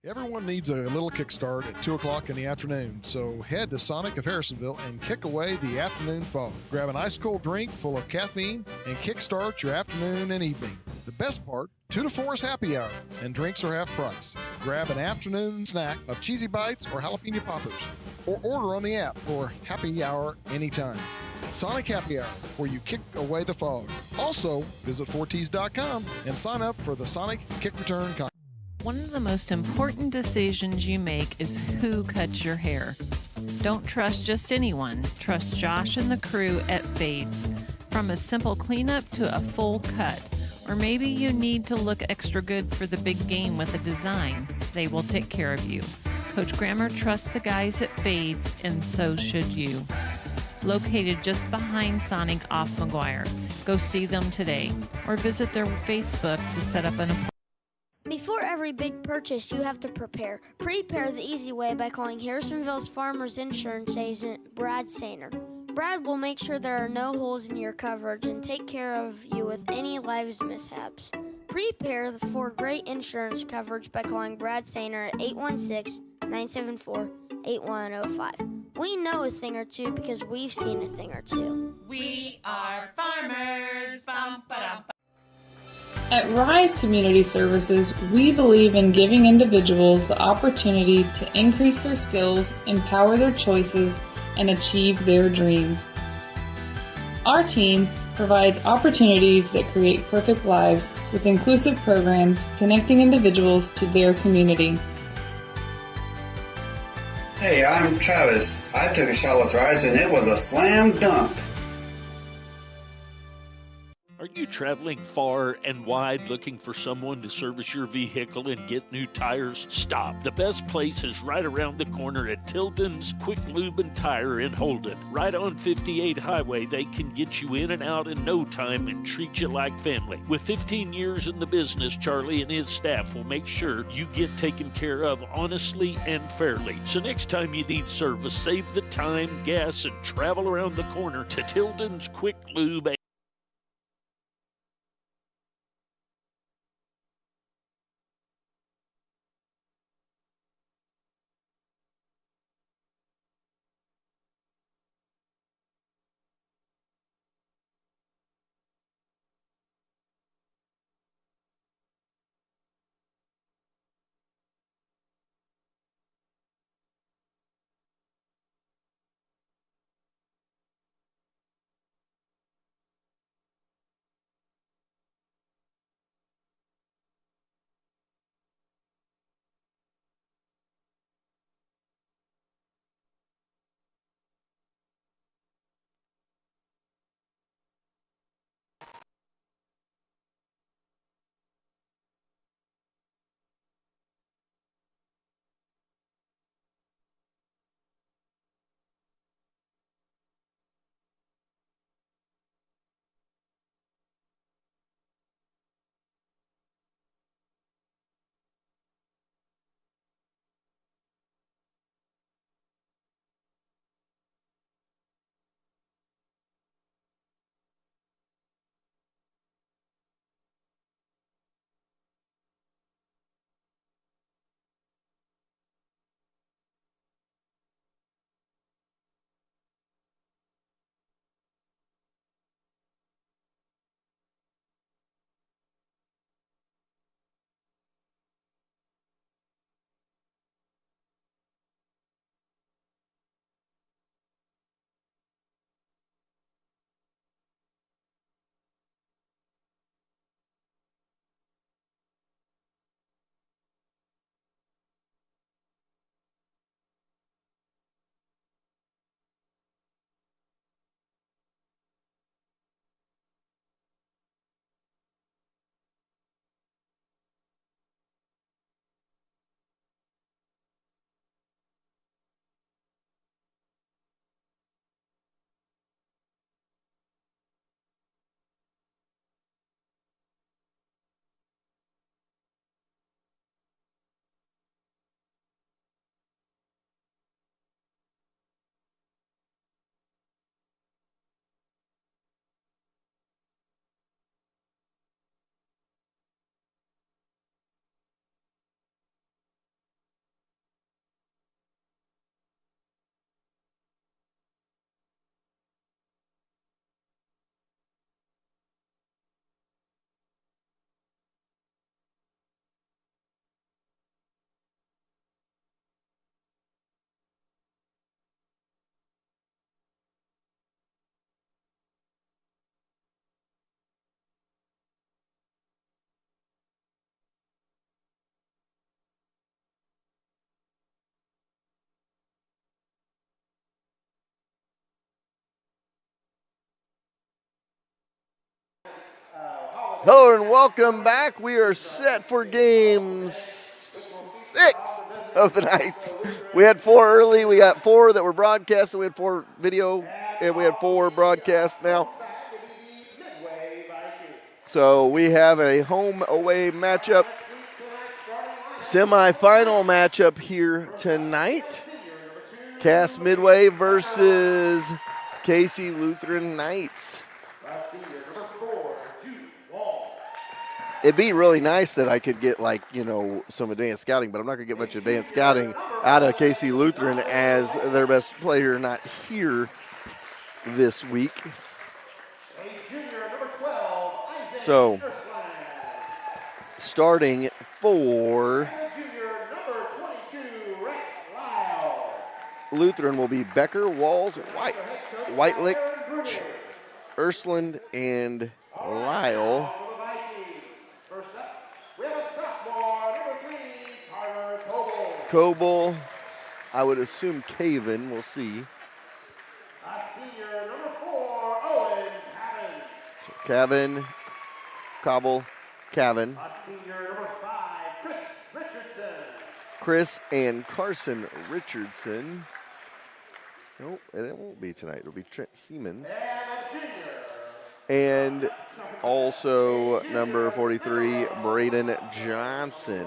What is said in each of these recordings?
Everyone needs a little kickstart at 2 o'clock in the afternoon, so head to Sonic of Harrisonville and kick away the afternoon fog. Grab an ice-cold drink full of caffeine and kickstart your afternoon and evening. The best part, 2 to 4 is happy hour, and drinks are half price. Grab an afternoon snack of cheesy bites or jalapeno poppers, or order on the app for happy hour anytime. Sonic Happy Hour, where you kick away the fog. Also, visit 4ts.com and sign up for the Sonic Kick Return contest. One of the most important decisions you make is who cuts your hair. Don't trust just anyone. Trust Josh and the crew at Fades. From a simple cleanup to a full cut. Or maybe you need to look extra good for the big game with a design. They will take care of you. Coach Grammer trusts the guys at Fades, and so should you. Located just behind Sonic off McGuire. Go see them today or visit their Facebook to set up an appointment. Before every big purchase, you have to prepare. Prepare the easy way by calling Harrisonville's Farmers Insurance agent, Brad Sainer. Brad will make sure there are no holes in your coverage and take care of you with any lives mishaps. Prepare for great insurance coverage by calling Brad Sainer at 816-974-8105. We know a thing or two because we've seen a thing or two. We are farmers. Bum, ba-dum. At Rise Community Services, we believe in giving individuals the opportunity to increase their skills, empower their choices, and achieve their dreams. Our team provides opportunities that create perfect lives with inclusive programs connecting individuals to their community. Hey, I'm Travis. I took a shot with Rise and it was a slam dunk. Are you traveling far and wide looking for someone to service your vehicle and get new tires? Stop. The best place is right around the corner at Tilden's Quick Lube and Tire in Holden. Right on 58 Highway, they can get you in and out in no time and treat you like family. With 15 years in the business, Charlie and his staff will make sure you get taken care of honestly and fairly. So next time you need service, save the time, gas, and travel around the corner to Tilden's Quick Lube. Hello and welcome back. We are set for game 6 of the night. We had 4 early. We got 4 that were broadcast. We had 4 video, and we had 4 broadcast now. So we have a home-away matchup, semifinal matchup here tonight. Cass Midway versus Casey Lutheran Knights. It'd be really nice that I could get, like, you know, some advanced scouting, but I'm not going to get much advanced scouting out of Casey Lutheran as their best player not here this week. So, starting for Lutheran will be Becker, Walls, Whitelick, Ursuland, and Lyle. Coble, I would assume Caven, we'll see. So Caven, Cobble, Caven. Chris and Carson Richardson. Nope, it won't be tonight. It'll be Trent Siemens. And also number 43, Braden Johnson.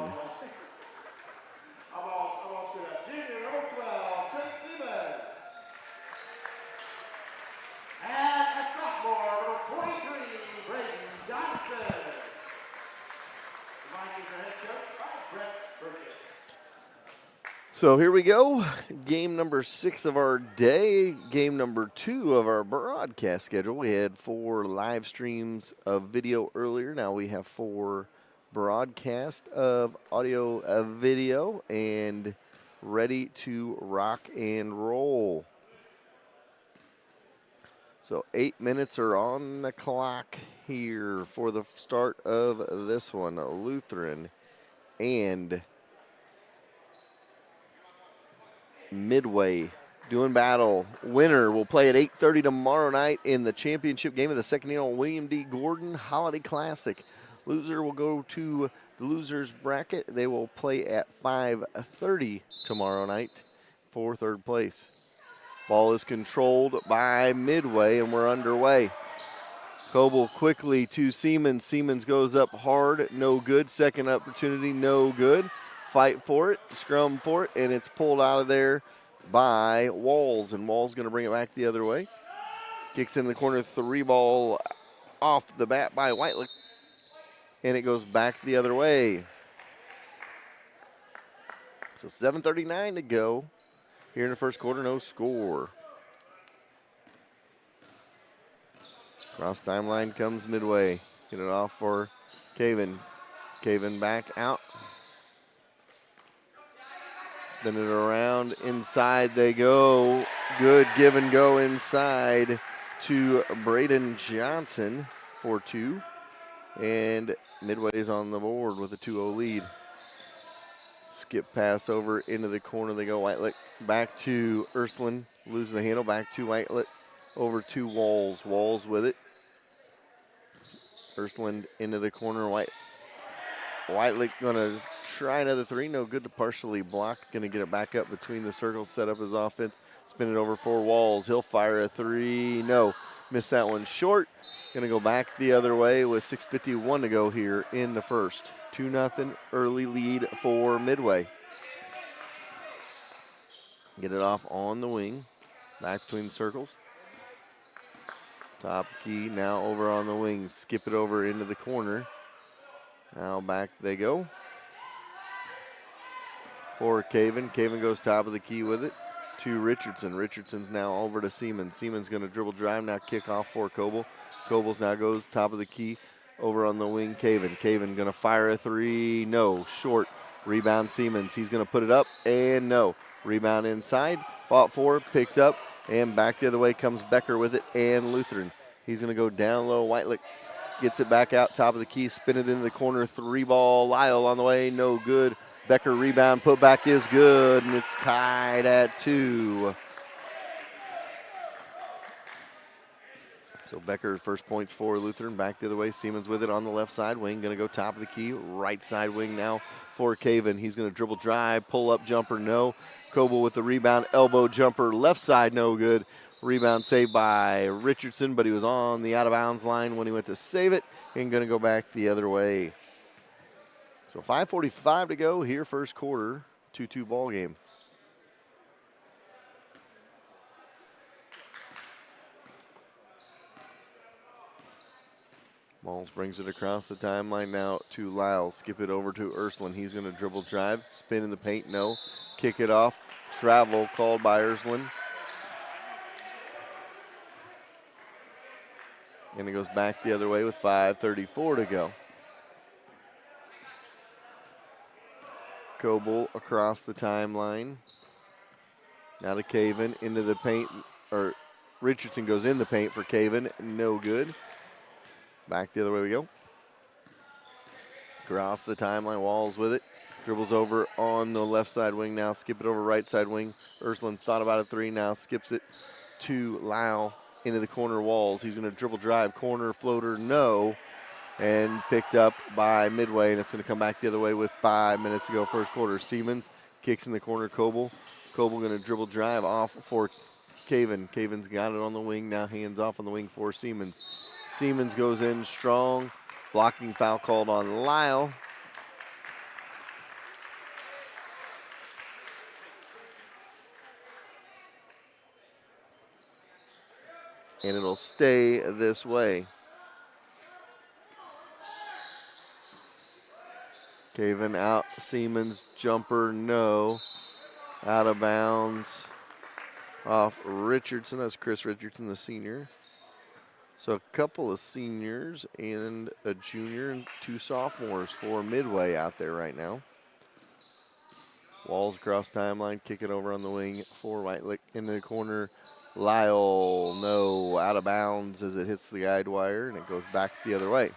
So here we go, game number 6 of our day, game number 2 of our broadcast schedule. We had 4 live streams of video earlier. Now we have 4 broadcast of audio, video, and ready to rock and roll. So 8 minutes are on the clock here for the start of this one. Lutheran and Midway doing battle. Winner will play at 8:30 tomorrow night in the championship game of the second annual William D. Gordon Holiday Classic. Loser will go to the loser's bracket. They will play at 5:30 tomorrow night for third place. Ball is controlled by Midway, and we're underway. Coble quickly to Siemens. Siemens goes up hard, no good. Second opportunity, no good. Fight for it, scrum for it, and it's pulled out of there by Walls, and Walls going to bring it back the other way. Kicks in the corner, 3 ball off the bat by Whitelick, and it goes back the other way. So 7:39 to go here in the first quarter, no score. Cross timeline comes Midway. Get it off for Caven. Caven back out. Spin it around, inside they go. Good give and go inside to Braden Johnson for 2. And Midway's on the board with a 2-0 lead. Skip pass over into the corner, they go Whitelick. Back to Ursuland, losing the handle, back to Whitelick. Over to Walls, Walls with it. Ursuland into the corner, Whitelick gonna try another 3, no good to partially block. Gonna get it back up between the circles, set up his offense, spin it over for Walls. He'll fire a 3, no, missed that one short. Gonna go back the other way with 6:51 to go here in the first. 2-0 early lead for Midway. Get it off on the wing, back between the circles. Top key now over on the wing, skip it over into the corner. Now back they go. For Caven. Caven goes top of the key with it to Richardson. Richardson's now over to Siemens. Siemens going to dribble drive, now kick off for Coble. Cobles now goes top of the key over on the wing. Caven. Caven going to fire a 3. No. Short. Rebound Siemens. He's going to put it up and no. Rebound inside. Fought for, picked up, and back the other way comes Becker with it and Lutheran. He's going to go down low. Whitelick gets it back out, top of the key, spin it into the corner, 3 ball. Lyle on the way, no good. Becker rebound, put back is good, and it's tied at 2. So Becker, first points for Lutheran. Back the other way. Siemens with it on the left side wing. Going to go top of the key. Right side wing now for Caven. He's going to dribble drive. Pull up jumper, no. Coble with the rebound. Elbow jumper. Left side, no good. Rebound saved by Richardson, but he was on the out of bounds line when he went to save it. And going to go back the other way. So 5:45 to go here, first quarter. 2-2 ball game. Malls brings it across the timeline now to Lyle. Skip it over to Urslan. He's going to dribble drive. Spin in the paint, no. Kick it off. Travel called by Urslan. And it goes back the other way with 5:34 to go. Coble across the timeline. Now to Caven into the paint. Or Richardson goes in the paint for Caven. No good. Back the other way we go. Across the timeline, Walls with it. Dribbles over on the left side wing now. Skip it over right side wing. Urslan thought about a three now. Skips it to Lau into the corner. Walls. He's going to dribble drive. Corner floater, no. And picked up by Midway. And it's going to come back the other way with 5 minutes to go first quarter. Siemens kicks in the corner. Coble. Coble going to dribble drive off for Caven. Caven's got it on the wing. Now hands off on the wing for Siemens. Siemens goes in strong. Blocking foul called on Lyle. And it'll stay this way. Caven out. Siemens jumper, no. Out of bounds. Off Richardson. That's Chris Richardson, the senior. So a couple of seniors and a junior and two sophomores for Midway out there right now. Walls across timeline, kick it over on the wing for Whitelick in the corner. Lyle, no, out of bounds as it hits the guide wire and it goes back the other way.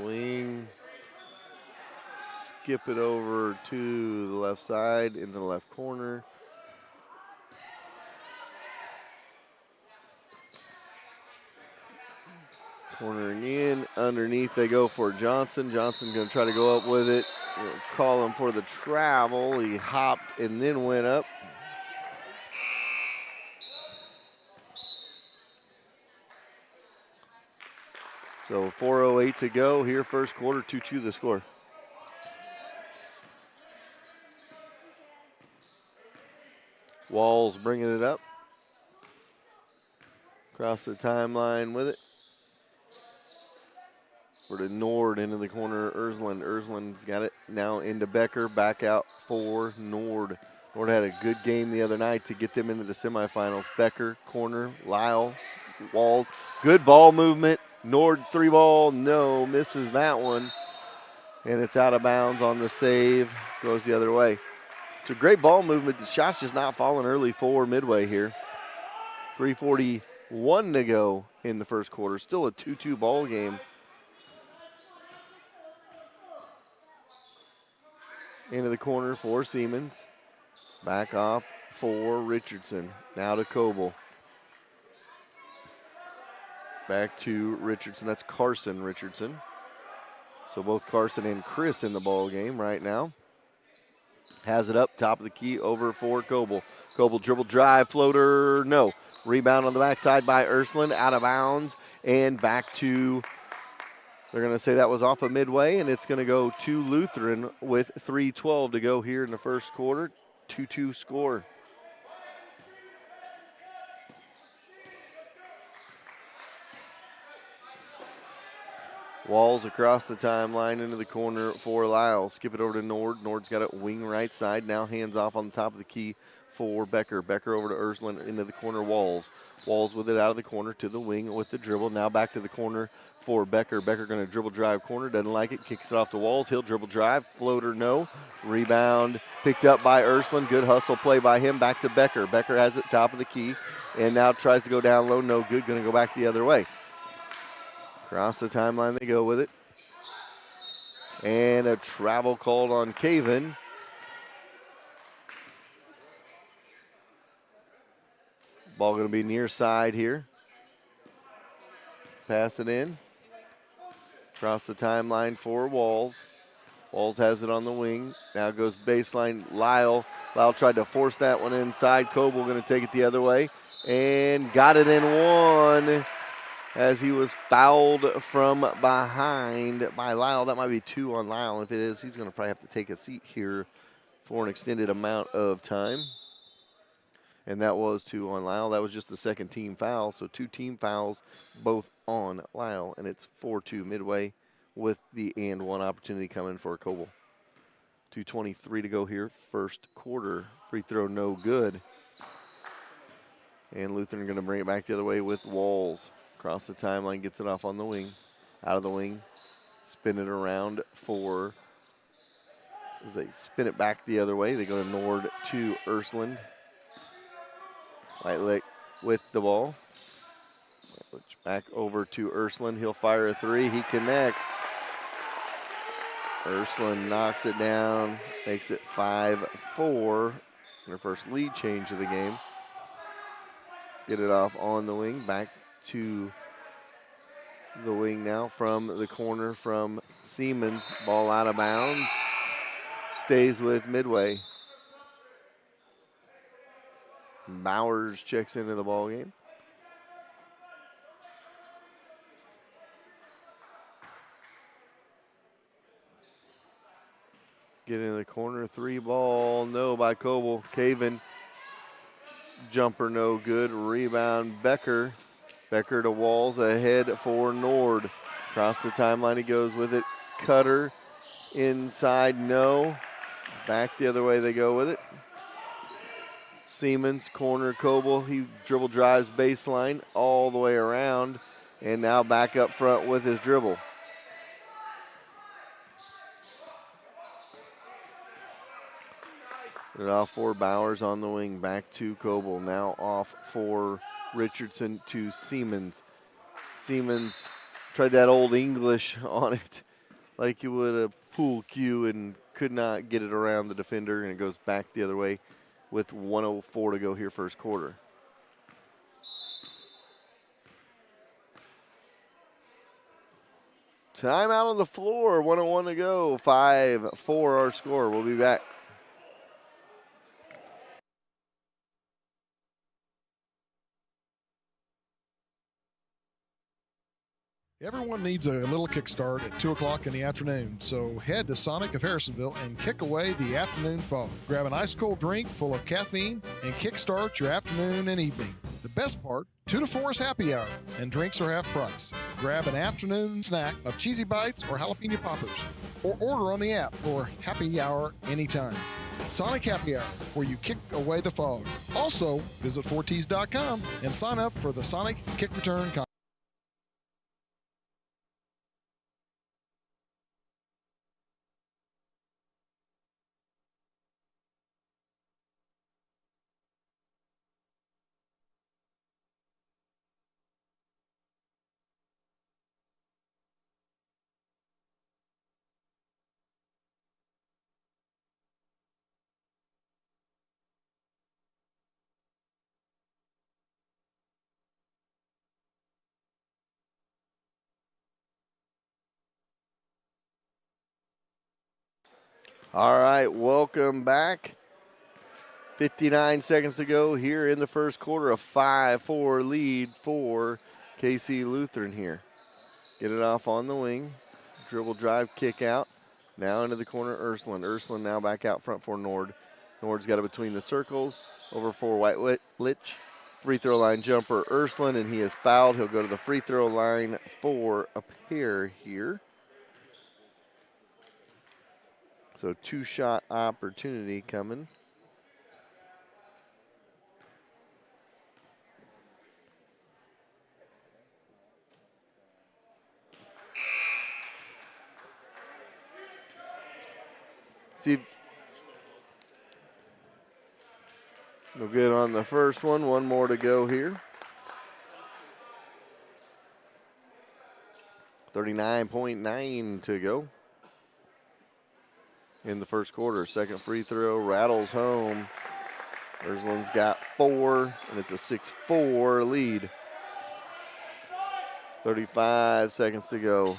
Wing, skip it over to the left side into the left corner. Cornering in, underneath they go for Johnson. Johnson going to try to go up with it. We'll call him for the travel. He hopped and then went up. So 4:08 to go here, first quarter, 2-2 the score. Walls bringing it up. Across the timeline with it. For the Nord into the corner, Urslan. Urslan's got it now into Becker, back out for Nord. Nord had a good game the other night to get them into the semifinals. Becker, corner, Lyle, Walls. Good ball movement. Nord three ball, no, misses that one. And it's out of bounds on the save, goes the other way. It's a great ball movement. The shot's just not falling early for Midway here. 3:41 to go in the first quarter. Still a 2-2 ball game. Into the corner for Siemens. Back off for Richardson. Now to Coble. Back to Richardson. That's Carson Richardson. So both Carson and Chris in the ball game right now. Has it up, top of the key, over for Coble. Coble dribble drive, floater, no. Rebound on the backside by Urslan, out of bounds, and back to, they're going to say that was off of Midway, and it's going to go to Lutheran with 3:12 to go here in the first quarter. 2-2 score. Walls across the timeline into the corner for Lyle. Skip it over to Nord. Nord's got it wing right side. Now hands off on the top of the key for Becker. Becker over to Urslan into the corner. Walls. Walls with it out of the corner to the wing with the dribble. Now back to the corner for Becker. Becker going to dribble drive corner. Doesn't like it. Kicks it off to Walls. He'll dribble drive. Floater, no. Rebound picked up by Urslan. Good hustle play by him. Back to Becker. Becker has it top of the key and now tries to go down low. No good. Going to go back the other way. Across the timeline they go with it. And a travel called on Caven. Ball going to be near side here. Pass it in. Across the timeline for Walls. Walls has it on the wing. Now goes baseline. Lyle. Lyle tried to force that one inside. Coble going to take it the other way. And got it in one as he was fouled from behind by Lyle. That might be 2 on Lyle. If it is, he's going to probably have to take a seat here for an extended amount of time. And that was 2 on Lyle. That was just the second team foul. So 2 team fouls, both on Lyle. And it's 4-2 Midway with the and 1 opportunity coming for Coble. 2:23 to go here. First quarter. Free throw no good. And Lutheran going to bring it back the other way with Walls. Across the timeline, gets it off on the wing. Out of the wing. Spin it around for, as they spin it back the other way, they go to Nord to Ursuland. Lightlick with the ball. Back over to Ursuland. He'll fire a 3. He connects. Ursuland knocks it down. Makes it 5-4. Their first lead change of the game. Get it off on the wing. Back to the wing now from the corner from Siemens. Ball out of bounds. Stays with Midway. Bowers checks into the ball game. Get in the corner, 3 ball, no by Coble. Caven, jumper no good. Rebound Becker. Becker to Walls, ahead for Nord. Across the timeline he goes with it. Cutter inside, no. Back the other way they go with it. Siemens, corner, Coble. He dribble drives baseline all the way around. And now back up front with his dribble. It off for Bowers on the wing. Back to Coble. Now off for Richardson to Siemens. Siemens tried that old English on it like you would a pool cue and could not get it around the defender, and it goes back the other way with 1:04 to go here first quarter. Timeout on the floor, 1:01 to go, 5-4 our score. We'll be back. Everyone needs a little kickstart at 2 o'clock in the afternoon, so head to Sonic of Harrisonville and kick away the afternoon fog. Grab an ice-cold drink full of caffeine and kickstart your afternoon and evening. The best part, 2 to 4 is happy hour, and drinks are half price. Grab an afternoon snack of cheesy bites or jalapeno poppers, or order on the app for happy hour anytime. Sonic Happy Hour, where you kick away the fog. Also, visit 4ts.com and sign up for the Sonic Kick Return contest. All right, welcome back. 59 seconds to go here in the first quarter. A 5-4 lead for KC Lutheran here. Get it off on the wing. Dribble drive, kick out. Now into the corner, Ursuland. Ursuland now back out front for Nord. Nord's got it between the circles. Over for White-Litch. Free throw line jumper, Ursuland, and he is fouled. He'll go to the free throw line for a pair here. So 2-shot opportunity coming. See, no good on the first one. One more to go here. 39.9 to go in the first quarter. Second free throw rattles home. Ursuline's got 4, and it's a 6-4 lead. 35 seconds to go.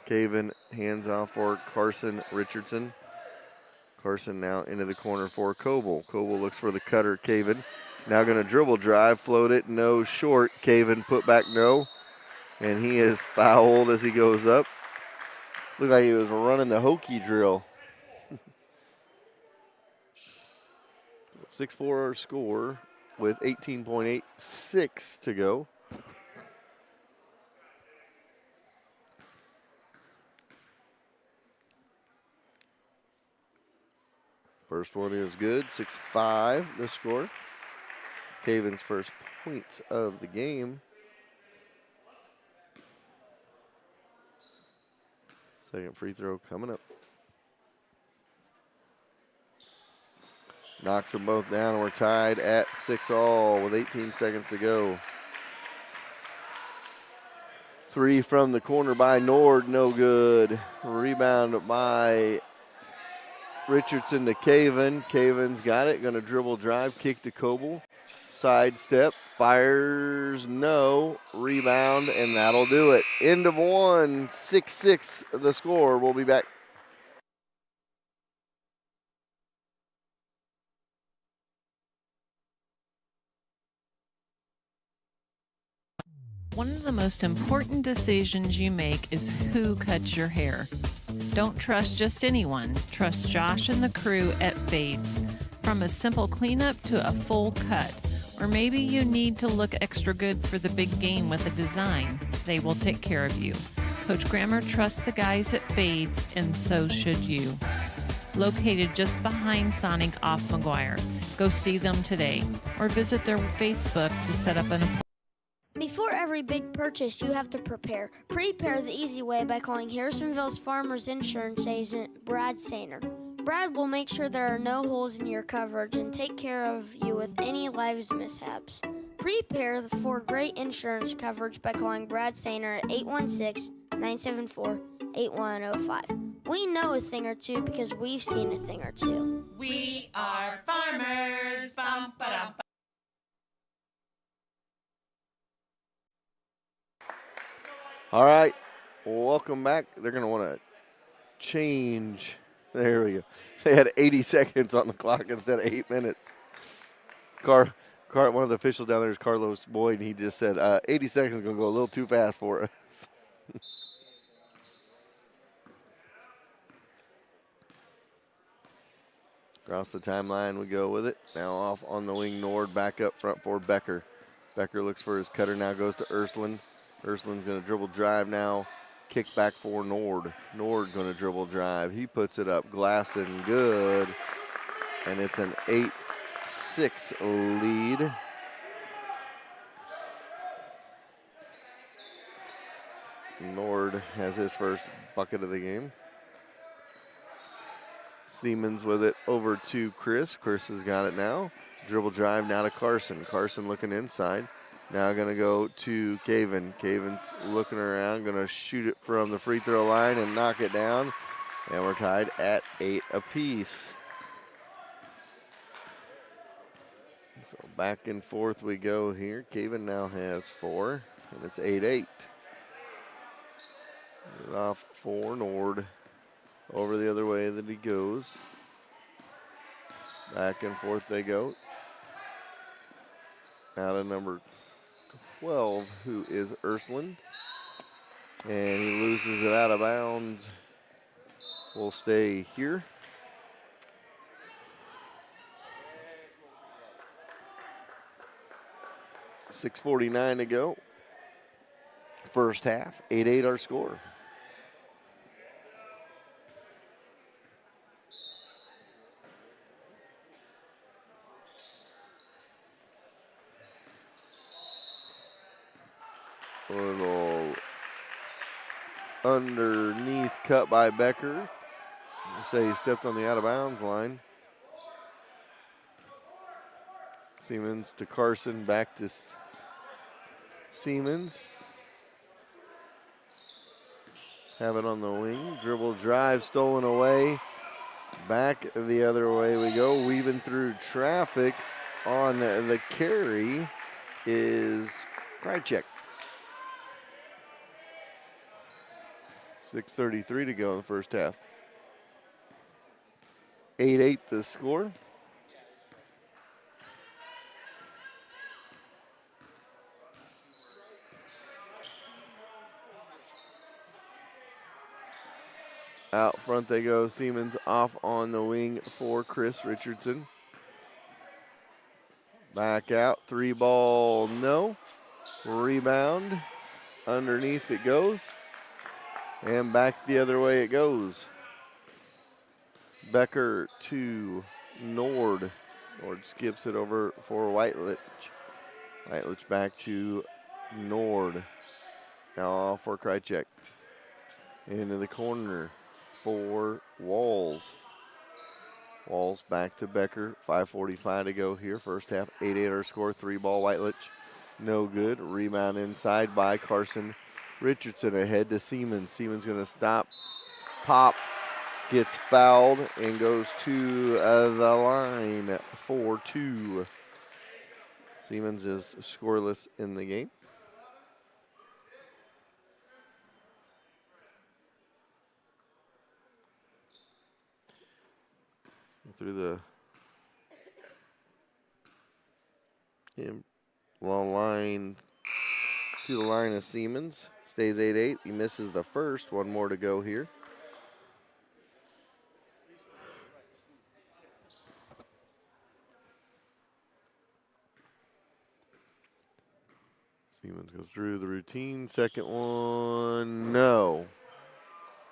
Caven hands off for Carson Richardson. Carson now into the corner for Coble. Coble looks for the cutter, Caven. Now going to dribble drive, float it, no, short. Caven put back, no. And he is fouled as he goes up. Looked like he was running the hokey drill. 6-4 score with 18.86 to go. First one is good, 6-5 the score. Caven's first points of the game. Second free throw coming up. Knocks them both down, and we're tied at 6-all with 18 seconds to go. 3 from the corner by Nord, no good. Rebound by Richardson to Caven. Caven's got it, gonna dribble drive, kick to Coble. Side step, fires, no. Rebound, and that'll do it. End of one, 6-6 the score. We'll be back. One of the most important decisions you make is who cuts your hair. Don't trust just anyone. Trust Josh and the crew at Fades. From a simple cleanup to a full cut. Or maybe you need to look extra good for the big game with a design. They will take care of you. Coach Grammer trusts the guys at Fades, and so should you. Located just behind Sonic off McGuire. Go see them today or visit their Facebook to set up an appointment. Before every big purchase, you have to prepare. Prepare the easy way by calling Harrisonville's Farmers Insurance agent, Brad Sainer. Brad will make sure there are no holes in your coverage and take care of you with any lives mishaps. Prepare for great insurance coverage by calling Brad Sainer at 816-974-8105. We know a thing or two because we've seen a thing or two. We are farmers. Bum, ba-dum, All right, welcome back. They're going to want to change. There we go. They had 80 seconds on the clock instead of 8 minutes. One of the officials down there is Carlos Boyd, and he just said 80 seconds is going to go a little too fast for us. Across the timeline we go with it. Now off on the wing, Nord back up front for Becker. Becker looks for his cutter, now goes to Ursuline. Ursuline's going to dribble drive now. Kick back for Nord. Nord going to dribble drive. He puts it up. Glasson good. And it's an 8-6 lead. Nord has his first bucket of the game. Siemens with it over to Chris. Chris has got it now. Dribble drive now to Carson. Carson looking inside. Now going to go to Caven. Caven's looking around, going to shoot it from the free throw line and knock it down. And we're tied at 8 apiece. So back and forth we go here. Caven now has 4, and it's 8-8. Off for Nord. Over the other way that he goes. Back and forth they go. Now to number 12, who is Ursuline. And he loses it out of bounds. We'll stay here. .649 to go. First half, 8-8 our score. A little underneath cut by Becker. I say he stepped on the out of bounds line. Siemens to Carson, back to Siemens. Have it on the wing. Dribble drive stolen away. Back the other way we go. Weaving through traffic on the carry is Krychek. 6:33 to go in the first half. 8-8 the score. Out front they go. Siemens off on the wing for Chris Richardson. Back out. 3-ball, no. Rebound. Underneath it goes. And back the other way it goes. Becker to Nord. Nord skips it over for Whitelich. Whitelich back to Nord. Now off for Krychek. Into the corner for Walls. Walls back to Becker. 5:45 to go here. First half. 8-8 our score. 3-ball Whitelich. No good. Rebound inside by Carson Richardson. Ahead to Siemens. Siemens going to stop. Pop. Gets fouled and goes to the line for 2. Siemens is scoreless in the game. Through the long line to the line of Siemens. Stays 8-8. He misses the first. One more to go here. Siemens goes through the routine. Second one, no.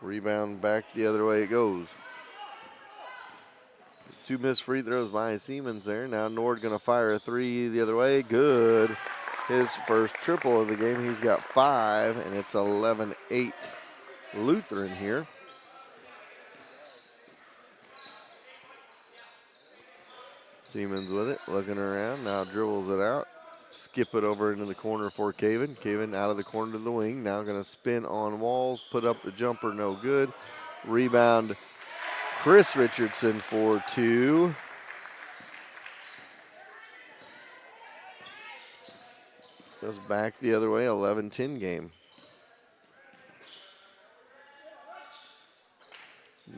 Rebound back the other way it goes. 2 missed free throws by Siemens there. Now Nord going to fire a 3 the other way. Good. His first triple of the game. He's got 5, and it's 11-8 Lutheran here. Siemens with it, looking around. Now dribbles it out. Skip it over into the corner for Caven. Caven out of the corner to the wing. Now going to spin on Walls. Put up the jumper, no good. Rebound, Chris Richardson for 2. Goes back the other way, 11-10 game.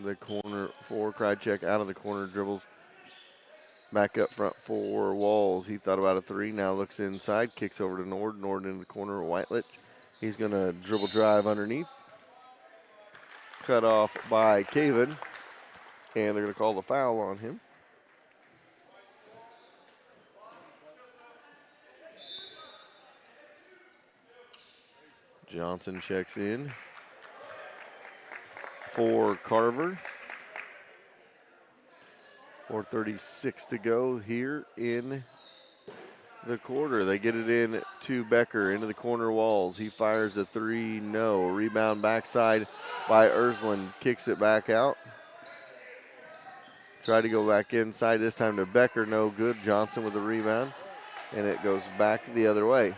The corner for Krychek, out of the corner, dribbles back up front for Walls. He thought about a 3, now looks inside, kicks over to Nord. Nord into the corner, Whitelich. He's going to dribble drive underneath. Cut off by Caven. And they're going to call the foul on him. Johnson checks in for Carver. 4:36 to go here in the quarter. They get it in to Becker into the corner Walls. He fires a 3, no. Rebound backside by Ersland. Kicks it back out. Tried to go back inside, this time to Becker, no good. Johnson with the rebound, and it goes back the other way.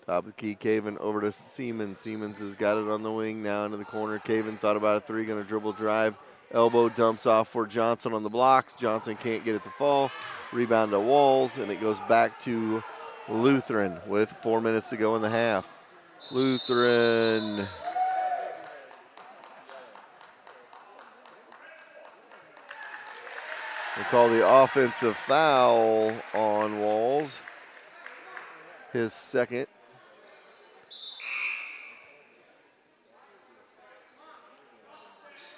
Top of the key, Caven over to Siemens. Siemens has got it on the wing, now into the corner. Caven thought about a 3, going to dribble drive. Elbow dumps off for Johnson on the blocks. Johnson can't get it to fall. Rebound to Walls, and it goes back to Lutheran with 4 minutes to go in the half. Lutheran. They call the offensive foul on Walls. His second.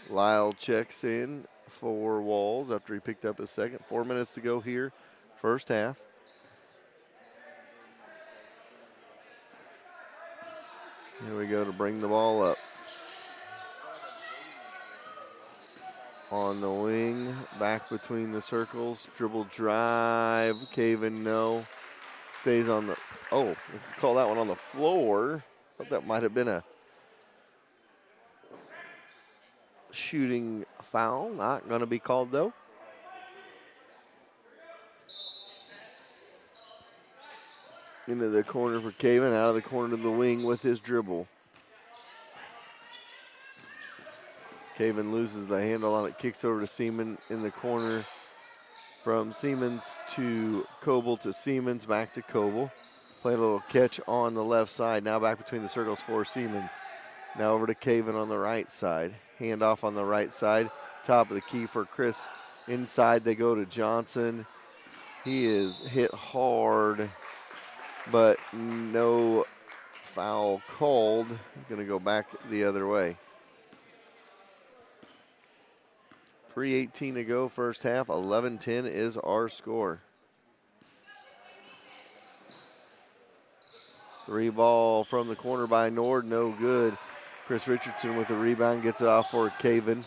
Lyle checks in for Walls after he picked up his second. 4 minutes to go here, first half. Here we go to bring the ball up. On the wing, back between the circles, dribble drive, Caven, no. Stays on the, oh, we can call that one on the floor. Thought that might have been a shooting foul. Not going to be called though. Into the corner for Caven, out of the corner to the wing with his dribble. Caven loses the handle on it, kicks over to Seaman in the corner. From Siemens to Coble to Siemens, back to Coble. Play a little catch on the left side. Now back between the circles for Siemens. Now over to Caven on the right side. Handoff on the right side. Top of the key for Chris. Inside they go to Johnson. He is hit hard, but no foul called. Going to go back the other way. 3:18 to go, first half. 11-10 is our score. 3-ball from the corner by Nord, no good. Chris Richardson with the rebound, gets it off for Caven.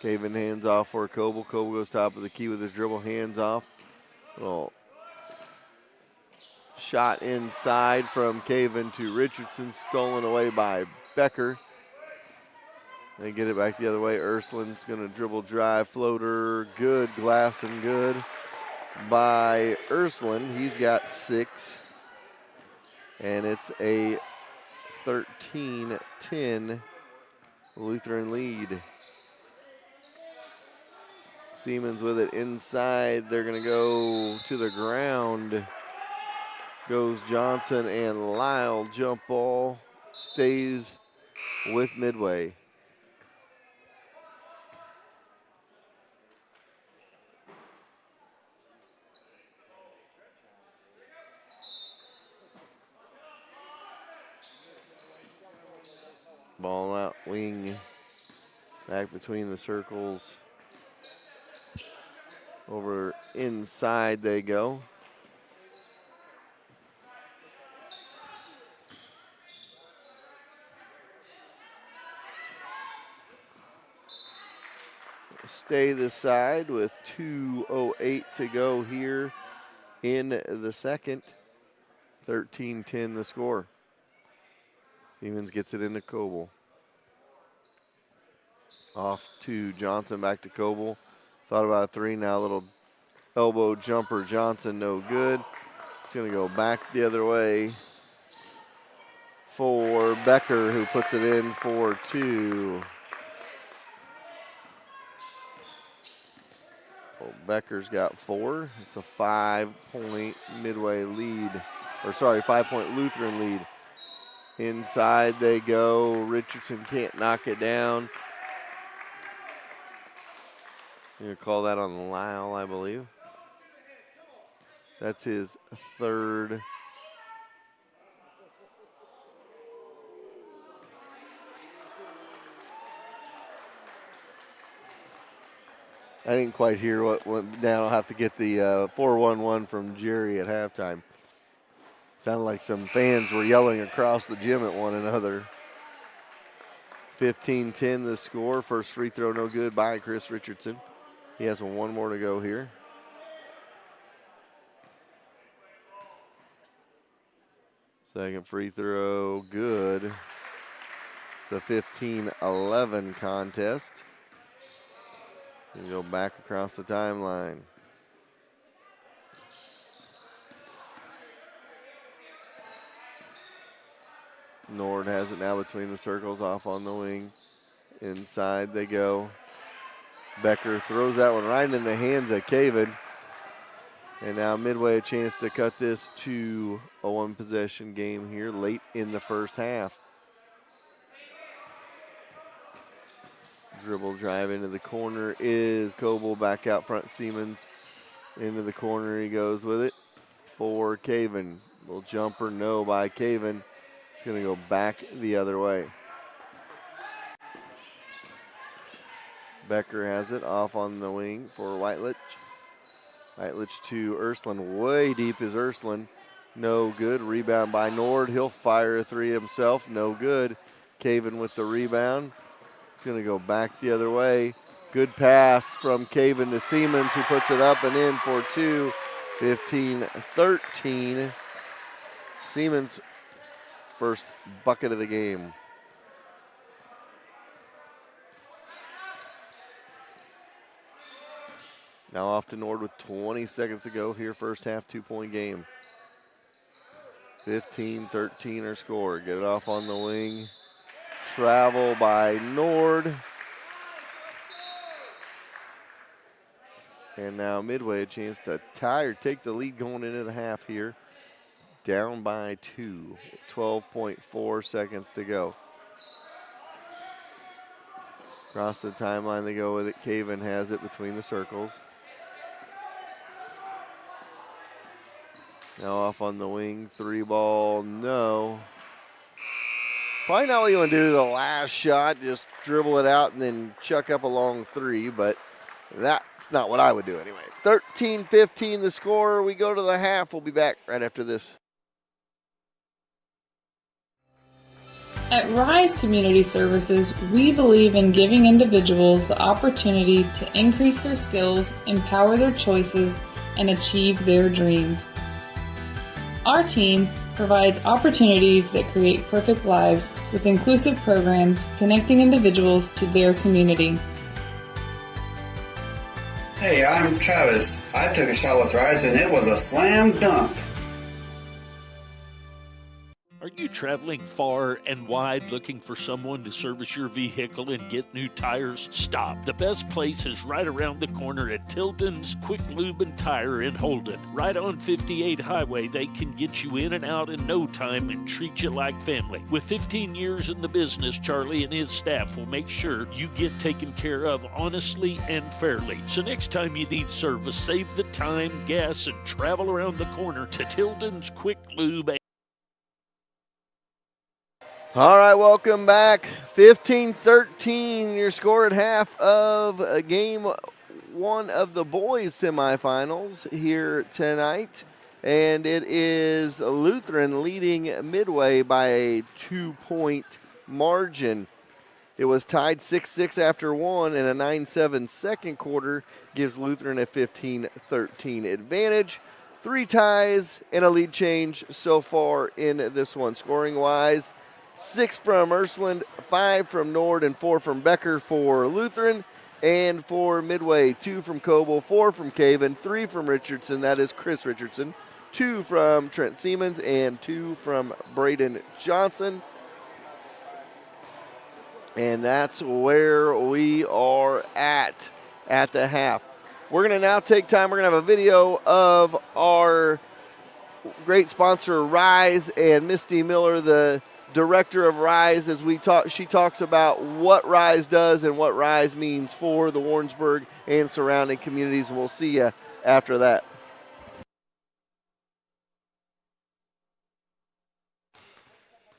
Caven hands off for Coble. Coble goes top of the key with his dribble, hands off. Little shot inside from Caven to Richardson, stolen away by Becker. They get it back the other way. Urslin's going to dribble, drive, floater, good, glass and good by Urslin. He's got 6, and it's a 13-10 Lutheran lead. Siemens with it inside. They're going to go to the ground. Goes Johnson, and Lyle, jump ball, stays with Midway. Ball out wing, back between the circles. Over inside they go. Stay this side with 2:08 to go here in the second. 13-10 the score. Siemens gets it into Coble. Off to Johnson, back to Coble. Thought about a 3, now a little elbow jumper. Johnson, no good. It's going to go back the other way for Becker, who puts it in for 2. Well, Becker's got 4. It's a 5-point Midway lead, or sorry, 5-point Lutheran lead. Inside they go. Richardson can't knock it down. You're going to call that on Lyle, I believe. That's his 3rd. I didn't quite hear what went down. I'll have to get the 411 from Jerry at halftime. Sounded like some fans were yelling across the gym at one another. 15-10 the score. First free throw no good by Chris Richardson. He has one more to go here. Second free throw good. It's a 15-11 contest. We go back across the timeline. Nord has it now between the circles, off on the wing. Inside they go. Becker throws that one right in the hands of Caven. And now Midway a chance to cut this to a one-possession game here late in the first half. Dribble drive into the corner is Coble, back out front. Siemens into the corner, he goes with it for Caven. Little jumper, no by Caven. It's going to go back the other way. Becker has it off on the wing for Whitelich. Whitelich to Urslin. Way deep is Urslin. No good. Rebound by Nord. He'll fire a 3 himself. No good. Caven with the rebound. It's going to go back the other way. Good pass from Caven to Siemens, who puts it up and in for 2. 15-13. Siemens' first bucket of the game. Now off to Nord with 20 seconds to go here, first half, 2-point game. 15-13 our score. Get it off on the wing. Travel by Nord. And now Midway a chance to tie or take the lead going into the half here. Down by 2. 12.4 seconds to go. Across the timeline they go with it. Caven has it between the circles. Now off on the wing. 3 ball, no. Probably not what you want to do the last shot. Just dribble it out and then chuck up a long 3, but that's not what I would do anyway. 13-15 the score. We go to the half. We'll be back right after this. At Rise Community Services, we believe in giving individuals the opportunity to increase their skills, empower their choices, and achieve their dreams. Our team provides opportunities that create perfect lives with inclusive programs connecting individuals to their community. Hey, I'm Travis. I took a shot with Rise and it was a slam dunk. Are you traveling far and wide looking for someone to service your vehicle and get new tires? Stop. The best place is right around the corner at Tilden's Quick Lube and Tire in Holden. Right on 58 Highway, they can get you in and out in no time and treat you like family. With 15 years in the business, Charlie and his staff will make sure you get taken care of honestly and fairly. So next time you need service, save the time, gas, and travel around the corner to Tilden's Quick Lube. All right, welcome back. 15-13, your score at half of game 1 of the boys semifinals here tonight. And it is Lutheran leading Midway by a 2-point margin. It was tied 6-6 after 1, and a 9-7 second quarter gives Lutheran a 15-13 advantage. 3 ties and a lead change so far in this one. Scoring-wise, 6 from Ursuline, 5 from Nord, and 4 from Becker for Lutheran. And for Midway, 2 from Coble, 4 from Caven, 3 from Richardson, that is Chris Richardson, 2 from Trent Siemens, and 2 from Braden Johnson. And that's where we are at the half. We're going to now take time. We're going to have a video of our great sponsor, Rise, and Misty Miller, the director of Rise, as she talks about what Rise does and what Rise means for the Warrensburg and surrounding communities, and we'll see you after that.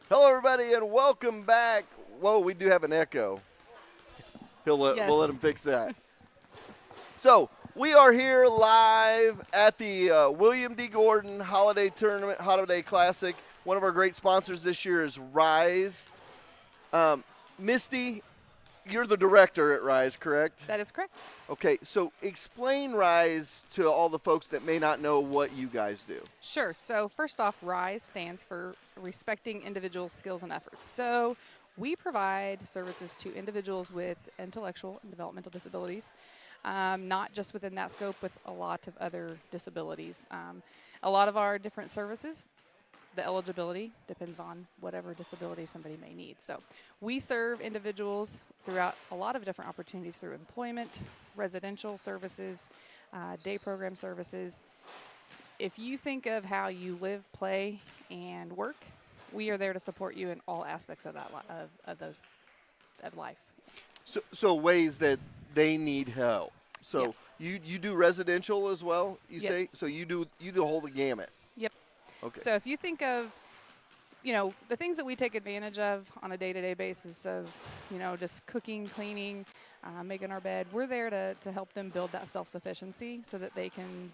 Hello, everybody, and welcome back. Whoa, we do have an echo. We'll let him fix that. So, we are here live at the William D. Gordon Holiday Tournament, Holiday Classic. One of our great sponsors this year is Rise. Misty, you're the director at Rise, correct? That is correct. Okay, so explain Rise to all the folks that may not know what you guys do. Sure. So first off, RISE stands for Respecting Individual Skills and Efforts. So we provide services to individuals with intellectual and developmental disabilities, not just within that scope, with a lot of other disabilities. A lot of our different services, the eligibility depends on whatever disability somebody may need. So we serve individuals throughout a lot of different opportunities through employment, residential services, day program services. If you think of how you live, play, and work, we are there to support you in all aspects of that of life. So ways that they need help. So you do residential as well, you say? So you do the whole gamut. Yep. Okay. So if you think of, the things that we take advantage of on a day-to-day basis of, just cooking, cleaning, making our bed, we're there to help them build that self-sufficiency so that they can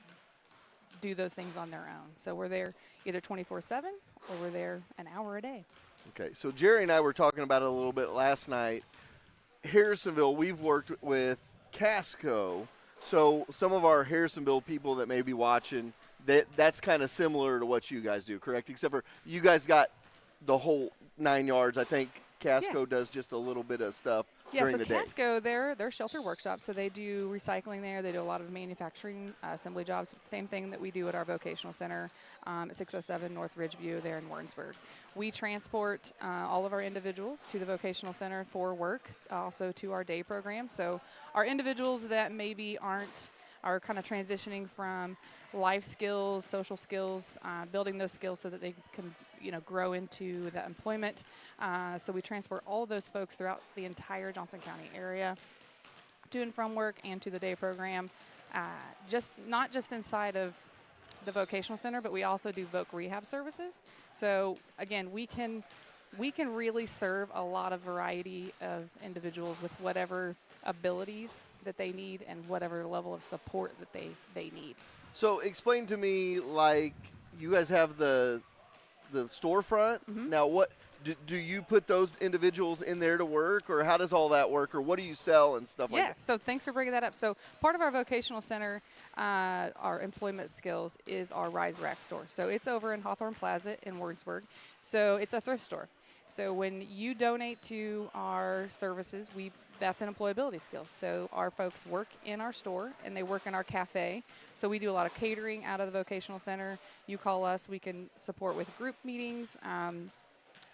do those things on their own. So we're there either 24/7 or we're there an hour a day. Okay. So Jerry and I were talking about it a little bit last night. Harrisonville, we've worked with Casco. So some of our Harrisonville people that may be watching, that's kind of similar to what you guys do, correct? Except for you guys got the whole 9 yards. I think Casco does just a little bit of stuff Yeah, during so the day? Casco, they're shelter workshops, so they do recycling there. They do a lot of manufacturing assembly jobs. Same thing that we do at our vocational center at 607 North Ridgeview there in Warrensburg. We transport all of our individuals to the vocational center for work, also to our day program. So our individuals that maybe are kind of transitioning from life skills, social skills, building those skills so that they can grow into the employment. So we transport all of those folks throughout the entire Johnson County area, to and from work and to the day program. Not just inside of the vocational center, but we also do voc rehab services. So again, we can really serve a lot of variety of individuals with whatever abilities that they need and whatever level of support that they need. So explain to me, like, you guys have the storefront. Mm-hmm. Now, what do you put those individuals in there to work, or how does all that work, or what do you sell and stuff like that? So thanks for bringing that up. So part of our vocational center, our employment skills, is our Rise Rack store. So it's over in Hawthorne Plaza in Warrensburg. So it's a thrift store. So when you donate to our services, that's an employability skill. So our folks work in our store and they work in our cafe. So we do a lot of catering out of the vocational center. You call us, we can support with group meetings.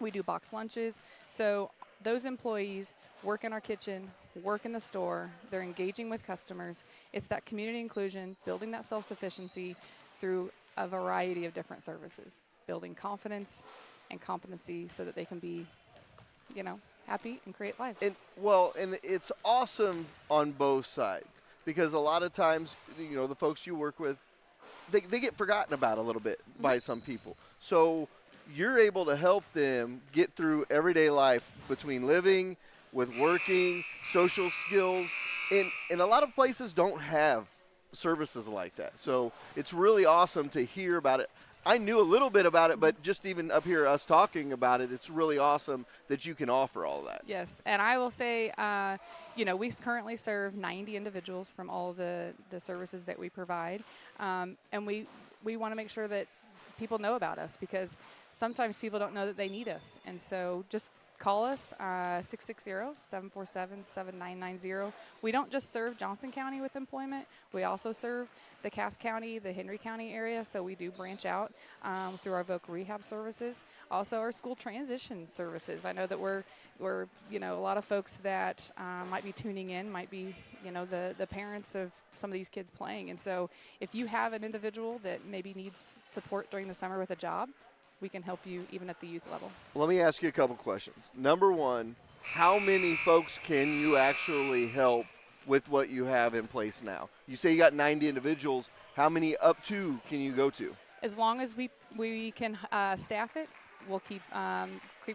We do box lunches. So those employees work in our kitchen, work in the store. They're engaging with customers. It's that community inclusion, building that self-sufficiency through a variety of different services, building confidence and competency so that they can be, happy and create lives. And it's awesome on both sides, because a lot of times, the folks you work with, they get forgotten about a little bit by some people. So you're able to help them get through everyday life between living, with working, social skills, and a lot of places don't have services like that. So it's really awesome to hear about it. I knew a little bit about it, but just even up here, us talking about it, it's really awesome that you can offer all that. Yes, and I will say, we currently serve 90 individuals from all the services that we provide, and we want to make sure that people know about us, because sometimes people don't know that they need us. And so just call us, 660-747-7990. We don't just serve Johnson County with employment. We also serve the Cass County, the Henry County area, so we do branch out through our voc rehab services. Also our school transition services. I know that we're a lot of folks that might be tuning in, might be, the parents of some of these kids playing. And so if you have an individual that maybe needs support during the summer with a job, we can help you even at the youth level. Let me ask you a couple questions. Number one, how many folks can you actually help with what you have in place now? You say you got 90 individuals. How many up to can you go to? As long as we can staff it, we'll keep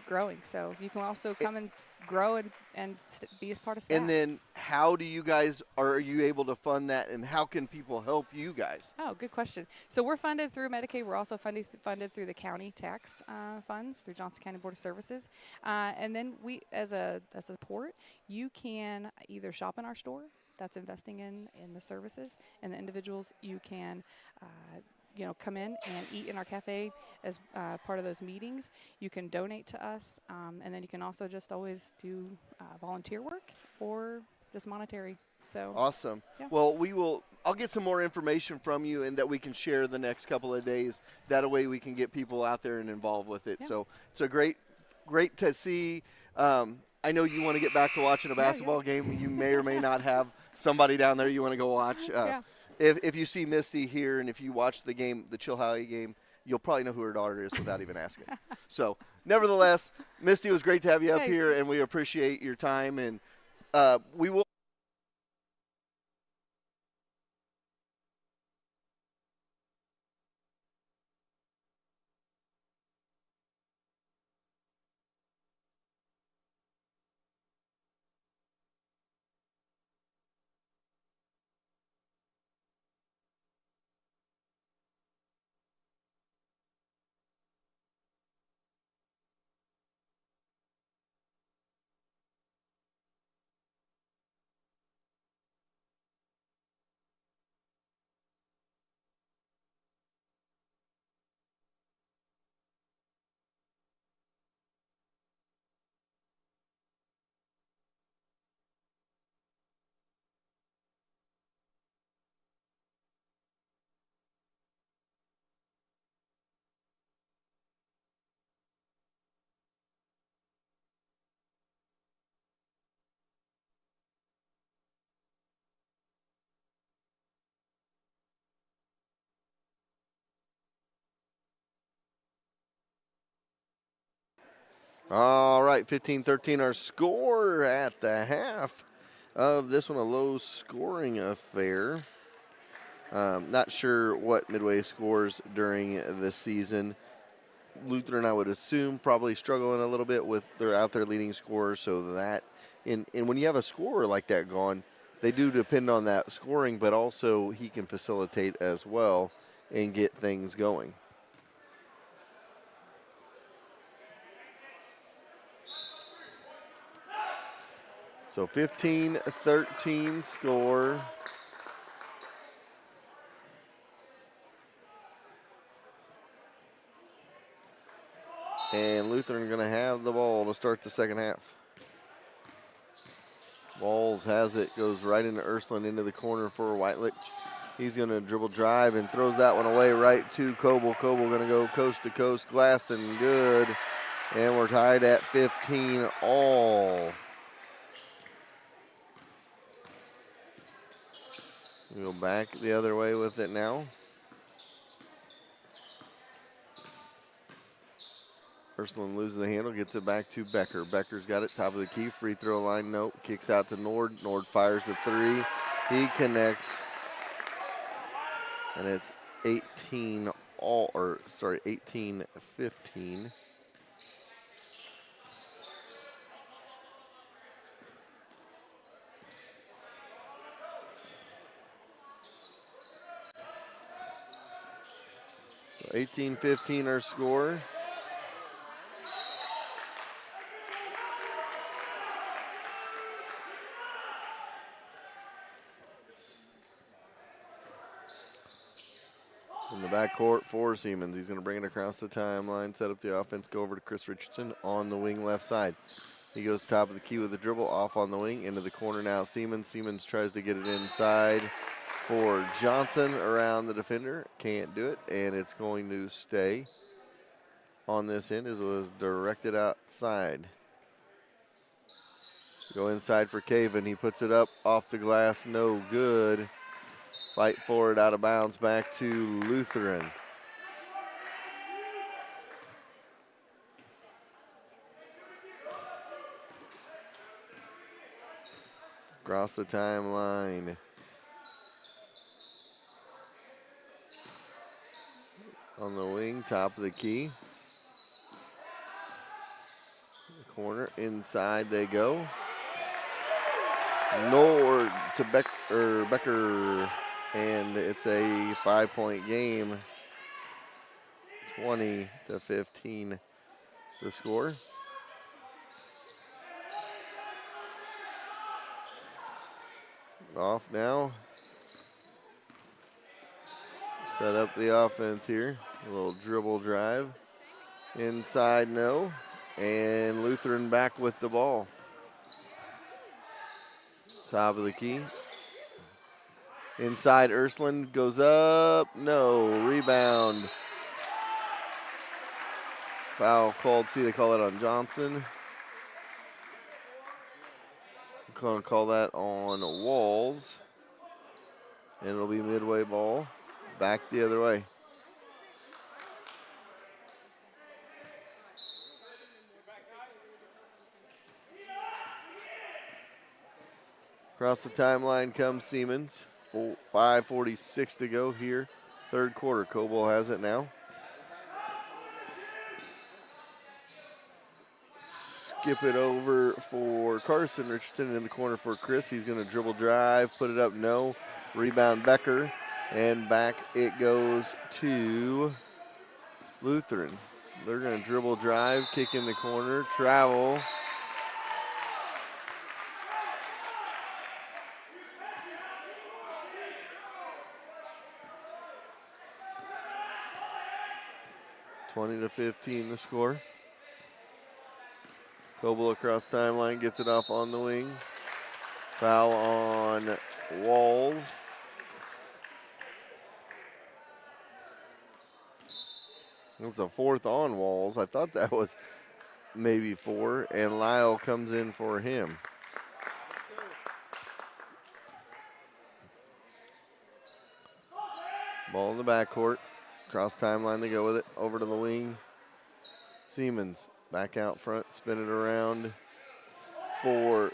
growing. So you can also come and grow and be as part of staff. And then how do you guys, are you able to fund that, and how can people help you guys? Oh, good question. So we're funded through Medicaid. We're also funded through the county tax funds, through Johnson County Board of Services. And then we, as a support, you can either shop in our store, that's investing in the services and the individuals. You can come in and eat in our cafe as part of those meetings. You can donate to us, and then you can also just always do volunteer work or just monetary. So awesome. Yeah. Well, I'll get some more information from you, and that we can share the next couple of days. That way we can get people out there and involved with it. Yeah. So it's a great to see. I know you want to get back to watching a basketball game. You may or may not have somebody down there you want to go watch. Yeah. If you see Misty here, and if you watch the game, the Chilhowie game, you'll probably know who her daughter is without even asking. So, nevertheless, Misty, it was great to have you up here, and we appreciate your time. And we will. All right, 15-13 our score at the half of this one, a low-scoring affair. Not sure what Midway scores during the season. Lutheran, I would assume, probably struggling a little bit with their out there leading scorers, so that, and when you have a scorer like that gone, they do depend on that scoring, but also he can facilitate as well and get things going. So 15-13 score. And Lutheran going to have the ball to start the second half. Walls has it, goes right into Ursuline into the corner for Whitelich. He's going to dribble drive and throws that one away right to Coble. Coble going to go coast to coast, glass and good. And we're tied at 15 all. We go back the other way with it now. Ursuline loses the handle, gets it back to Becker. Becker's got it, top of the key, free throw line, nope. Kicks out to Nord. Nord fires a three. He connects. And it's 18-15. So 18-15 our score. In the backcourt for Siemens. He's going to bring it across the timeline, set up the offense, go over to Chris Richardson on the wing left side. He goes top of the key with the dribble, off on the wing, into the corner now. Siemens. Siemens tries to get it inside for Johnson around the defender. Can't do it, and it's going to stay on this end as it was directed outside. Go inside for Caven. He puts it up off the glass, no good. Fight for it out of bounds back to Lutheran. Across the timeline. On the wing, top of the key. The corner, inside they go. Nord to Becker. And it's a 5-point game. 20-15 the score. Off now. Set up the offense here. A little dribble drive. Inside, no. And Lutheran back with the ball. Top of the key. Inside, Ursuline goes up. No. Rebound. Foul called. See, they call it on Johnson. I'm going to call that on Walls. And it'll be Midway ball. Back the other way. Across the timeline comes Siemens. 5:46 to go here. Third quarter. Coble has it now. Skip it over for Carson. Richardson in the corner for Chris. He's going to dribble drive, put it up, no. Rebound Becker. And back it goes to Lutheran. They're going to dribble drive, kick in the corner, travel. (20-15) the score. Coble across timeline, gets it off on the wing. Foul on Walls. It's a fourth on Walls. I thought that was maybe 4, and Lyle comes in for him. Ball in the backcourt. Cross timeline, they go with it. Over to the wing. Siemens Back out front, spin it around for,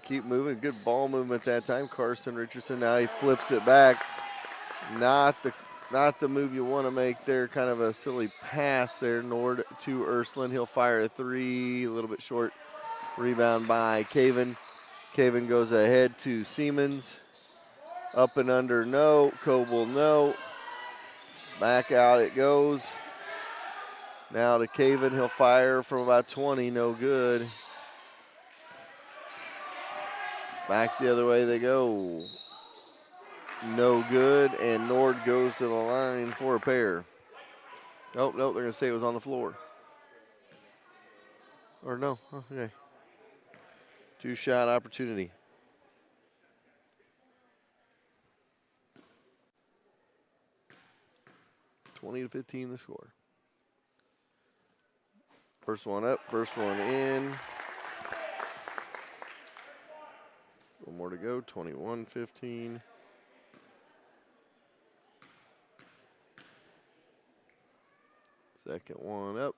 keep moving, good ball movement that time. Carson Richardson, now he flips it back. Not the move you want to make there, kind of a silly pass there. Nord to Ursuline, he'll fire a three, a little bit short. Rebound by Caven. Caven goes ahead to Siemens. Up and under, no. Coble, no. Back out it goes. Now to Caven, he'll fire from about 20, no good. Back the other way they go. No good, and Nord goes to the line for a pair. Nope, they're going to say it was on the floor. Or no, okay. Two-shot opportunity. (20-15) the score. First one up, first one in. One more to go, 21-15. Second one up.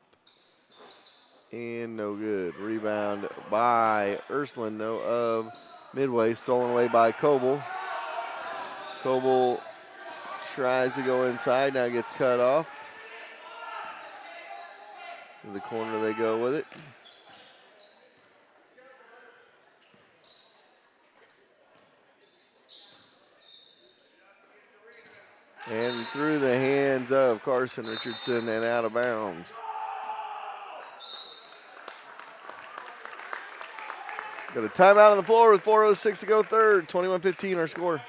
And no good. Rebound by Ursuline, though, of Midway. Stolen away by Coble. Coble tries to go inside, now gets cut off. In the corner they go with it. And through the hands of Carson Richardson and out of bounds. Got a timeout on the floor with 4:06 to go third. 21-15 our score.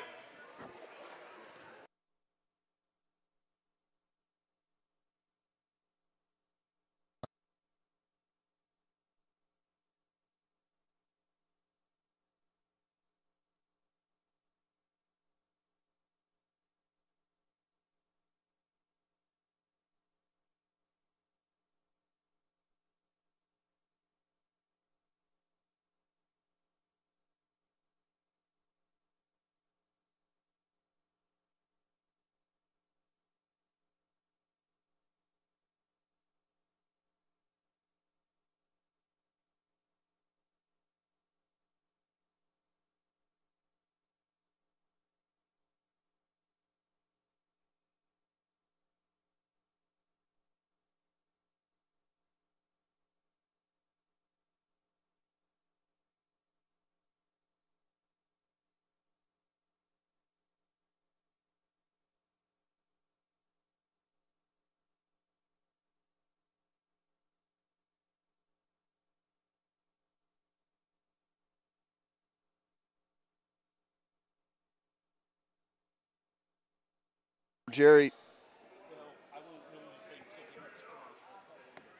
Jerry.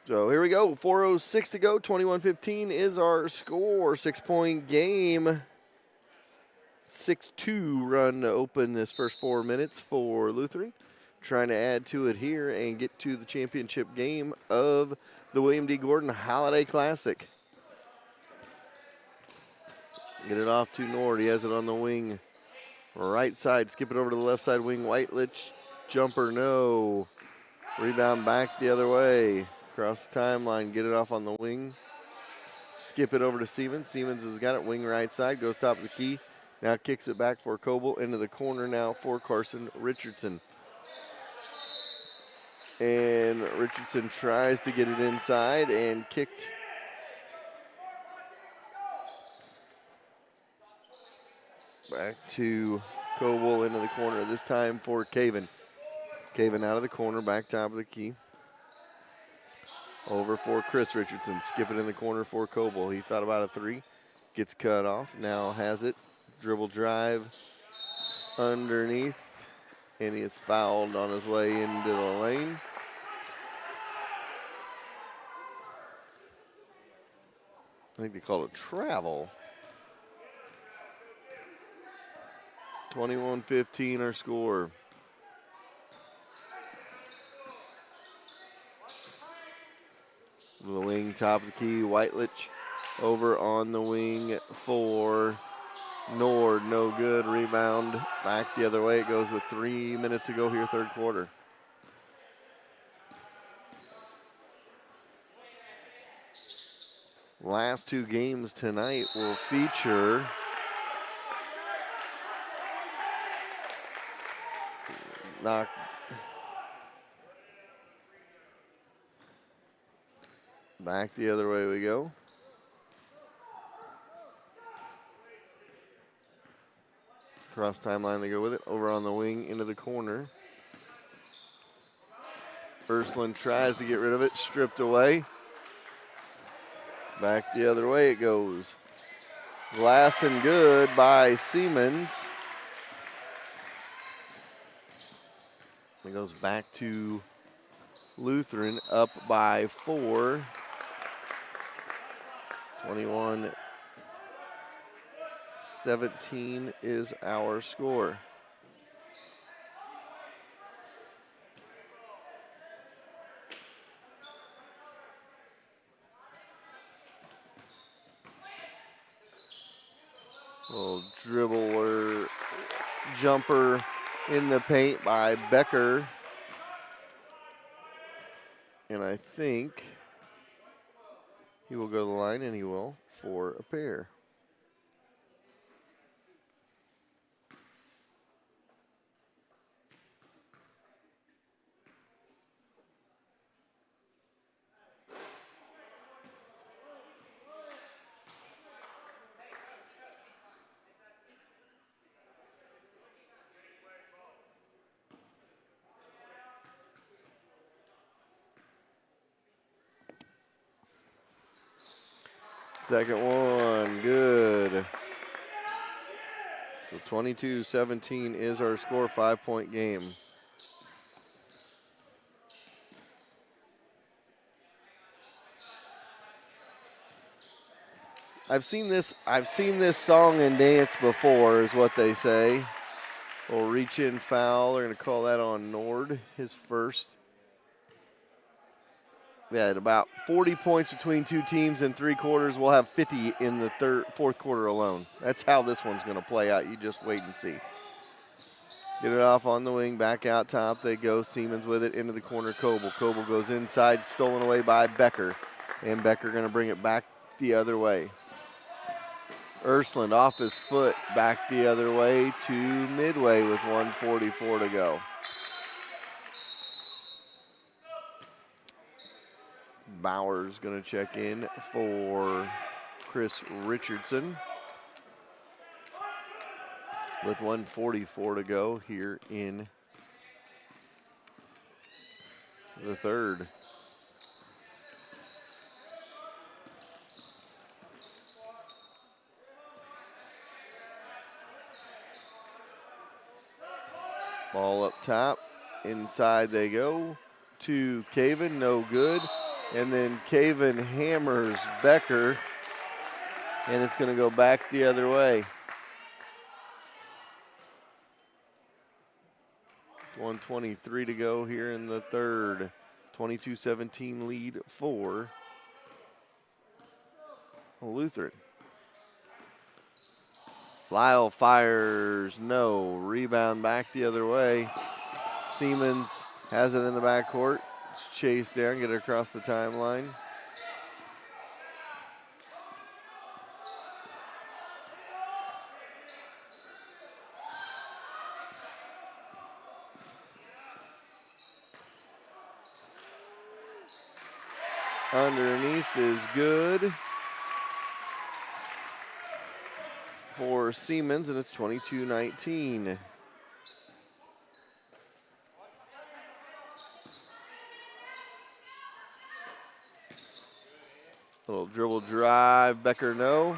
So here we go. 4:06 to go. 21-15 is our score. 6-point game. 6-2 run to open this first 4 minutes for Lutheran. Trying to add to it here and get to the championship game of the William D. Gordon Holiday Classic. Get it off to Nord. He has it on the wing. Right side. Skip it over to the left side wing. Whitelich. Jumper, no. Rebound back the other way. Across the timeline, get it off on the wing. Skip it over to Siemens. Siemens has got it, wing right side, goes top of the key. Now kicks it back for Coble, into the corner now for Carson Richardson. And Richardson tries to get it inside and kicked. Back to Coble into the corner, this time for Caven. Caven out of the corner, back top of the key. Over for Chris Richardson. Skip it in the corner for Coble. He thought about a three. Gets cut off. Now has it. Dribble drive underneath. And he is fouled on his way into the lane. I think they call it travel. 21-15 our score. The wing, top of the key, Whitelich over on the wing for Nord. No good. Rebound back the other way. It goes with 3 minutes to go here, third quarter. Last two games tonight will feature back the other way we go. Cross timeline they go with it. Over on the wing into the corner. Ursuline tries to get rid of it. Stripped away. Back the other way it goes. Glass and good by Siemens. It goes back to Lutheran up by 4. 21-17 is our score. Little dribbler jumper in the paint by Becker. And I think he will go to the line, and he will, for a pair. Second one, good. So 22-17 is our score, 5-point game. I've seen this song and dance before, is what they say. We'll reach in foul. They're going to call that on Nord, his first. We had about 40 points between two teams in 3 quarters. We'll have 50 in the fourth quarter alone. That's how this one's going to play out. You just wait and see. Get it off on the wing, back out top. They go. Siemens with it into the corner. Coble. Coble goes inside, stolen away by Becker. And Becker going to bring it back the other way. Ursuline off his foot, back the other way to Midway with 1:44 to go. Bauer's going to check in for Chris Richardson with 1:44 to go here in the third. Ball up top, inside they go to Caven, no good. And then Caven hammers Becker, and it's going to go back the other way. 1:23 to go here in the third. 22-17 lead for Lutheran. Lyle fires, no. Rebound back the other way. Siemens has it in the backcourt. Chase down, get it across the timeline. Underneath is good for Siemens, and it's 22-19. Little dribble drive, Becker no.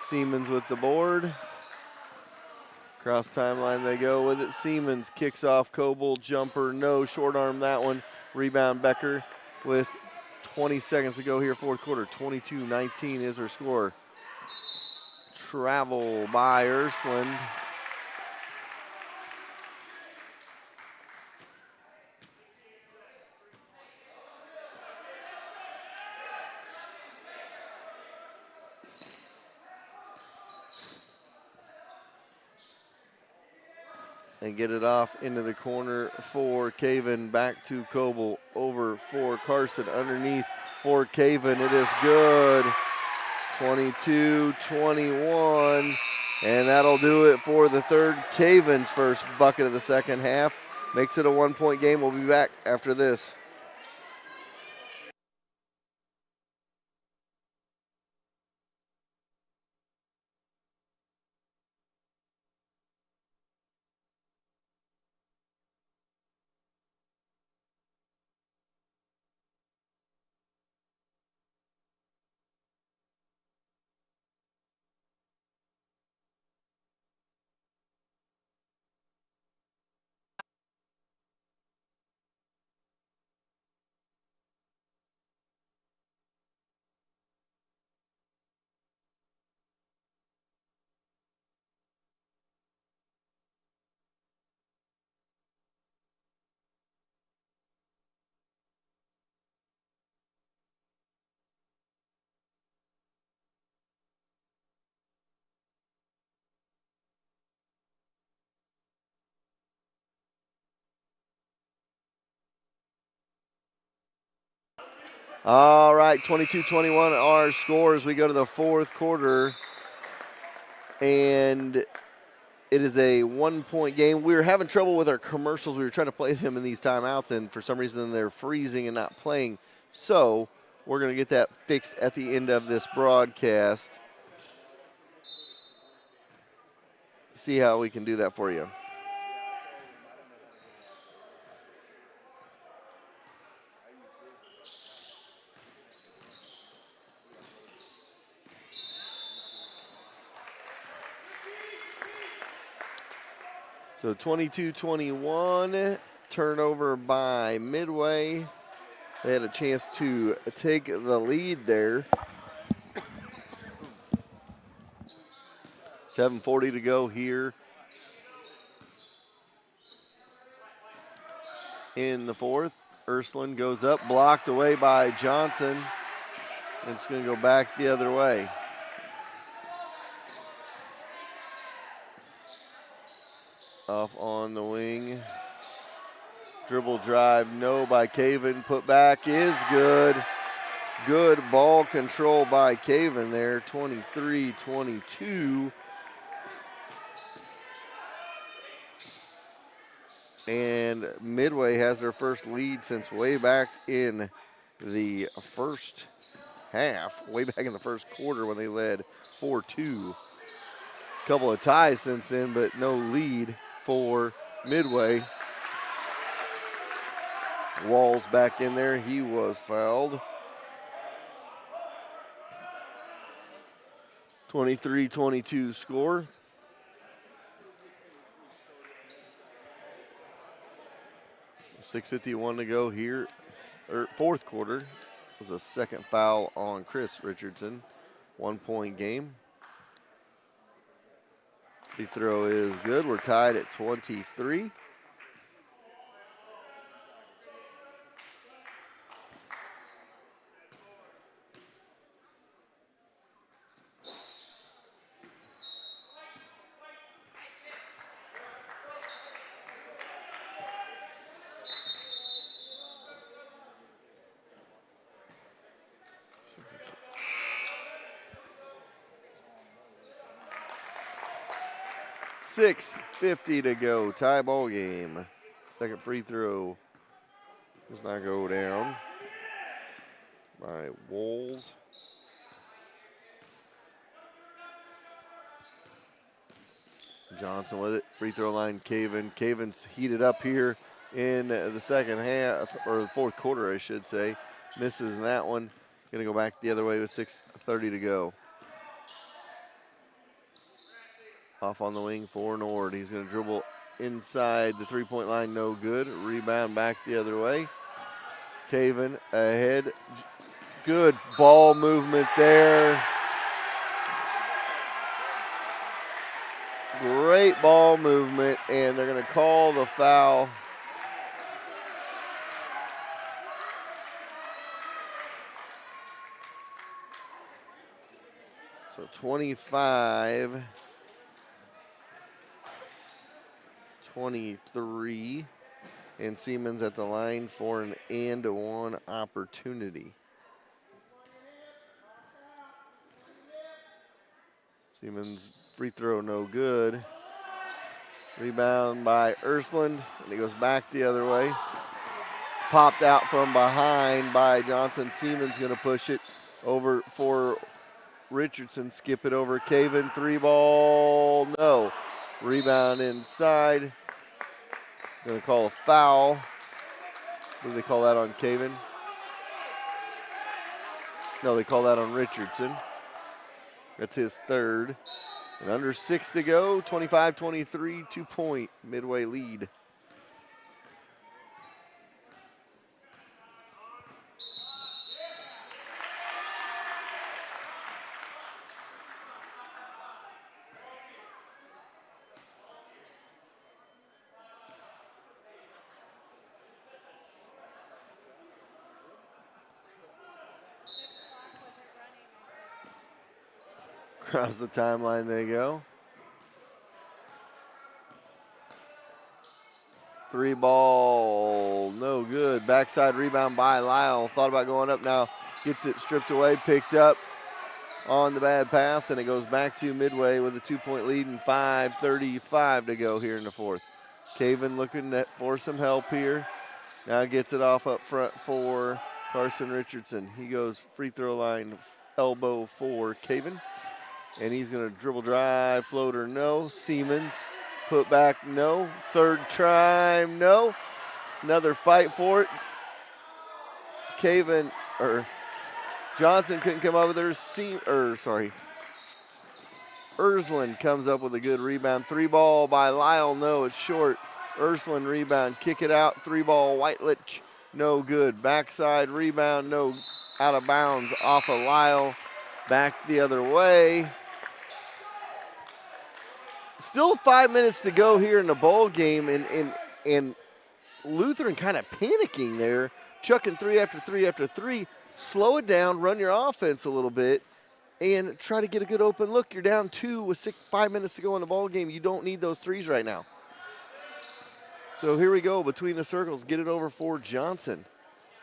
Siemens with the board. Cross timeline they go with it. Siemens kicks off Coble, jumper, no. Short arm that one. Rebound Becker with 20 seconds to go here, fourth quarter. 22-19 is her score. Travel by Ursuline. And get it off into the corner for Caven. Back to Coble. Over for Carson. Underneath for Caven. It is good. 22-21, and that'll do it for the third. Caven's first bucket of the second half. Makes it a 1-point game. We'll be back after this. All right, 22-21 our score as we go to the fourth quarter. And it is a 1-point game. We were having trouble with our commercials. We were trying to play them in these timeouts, and for some reason they're freezing and not playing. So we're going to get that fixed at the end of this broadcast. See how we can do that for you. So 22-21, turnover by Midway. They had a chance to take the lead there. 7:40 to go here in the fourth. Ursuline goes up, blocked away by Johnson. It's going to go back the other way. Off on the wing. Dribble drive, no by Caven. Put back is good. Good ball control by Caven there, 23-22. And Midway has their first lead since way back in the first half, way back in the first quarter when they led 4-2. Couple of ties since then, but no lead for Midway. Walls back in there. He was fouled. 23-22 score. .651 to go here. Fourth quarter was a second foul on Chris Richardson. 1-point game. The throw is good. We're tied at 23. .650 to go. Tie ball game. Second free throw does not go down by Wolves. Johnson with it. Free throw line, Caven. Caven's heated up here in the second half, or the fourth quarter, I should say. Misses that one. Going to go back the other way with 6:30 to go. Off on the wing for Nord. He's going to dribble inside the three-point line, no good. Rebound back the other way. Caven ahead. Good ball movement there. Great ball movement, and they're going to call the foul. So 25-23, and Siemens at the line for an and one opportunity. Siemens free throw no good. Rebound by Ursland, and it goes back the other way. Popped out from behind by Johnson. Siemens going to push it over for Richardson. Skip it over Caven. 3-ball, no. Rebound inside. Going to call a foul. What do they call that on Caven? No, they call that on Richardson. That's his third. And under 6 to go, 25-23, 2-point Midway lead. Across the timeline they go. 3-ball, no good. Backside rebound by Lyle. Thought about going up now. Gets it stripped away, picked up on the bad pass, and it goes back to Midway with a 2-point lead and 5:35 to go here in the fourth. Caven looking for some help here. Now gets it off up front for Carson Richardson. He goes free throw line, elbow for Caven. And he's going to dribble drive, floater, no. Siemens, put back, no. Third try, no. Another fight for it. Johnson couldn't come up with her. Ursland comes up with a good rebound. 3-ball by Lyle, no, it's short. Ursland rebound, kick it out. 3-ball, Whitelich, no good. Backside rebound, no, out of bounds off of Lyle. Back the other way. Still 5 minutes to go here in the ball game, and Lutheran kind of panicking there, chucking 3 after 3 after 3. Slow it down, run your offense a little bit, and try to get a good open look. You're down 2 with 5 minutes to go in the ball game. You don't need those threes right now. So here we go, between the circles. Get it over for Johnson.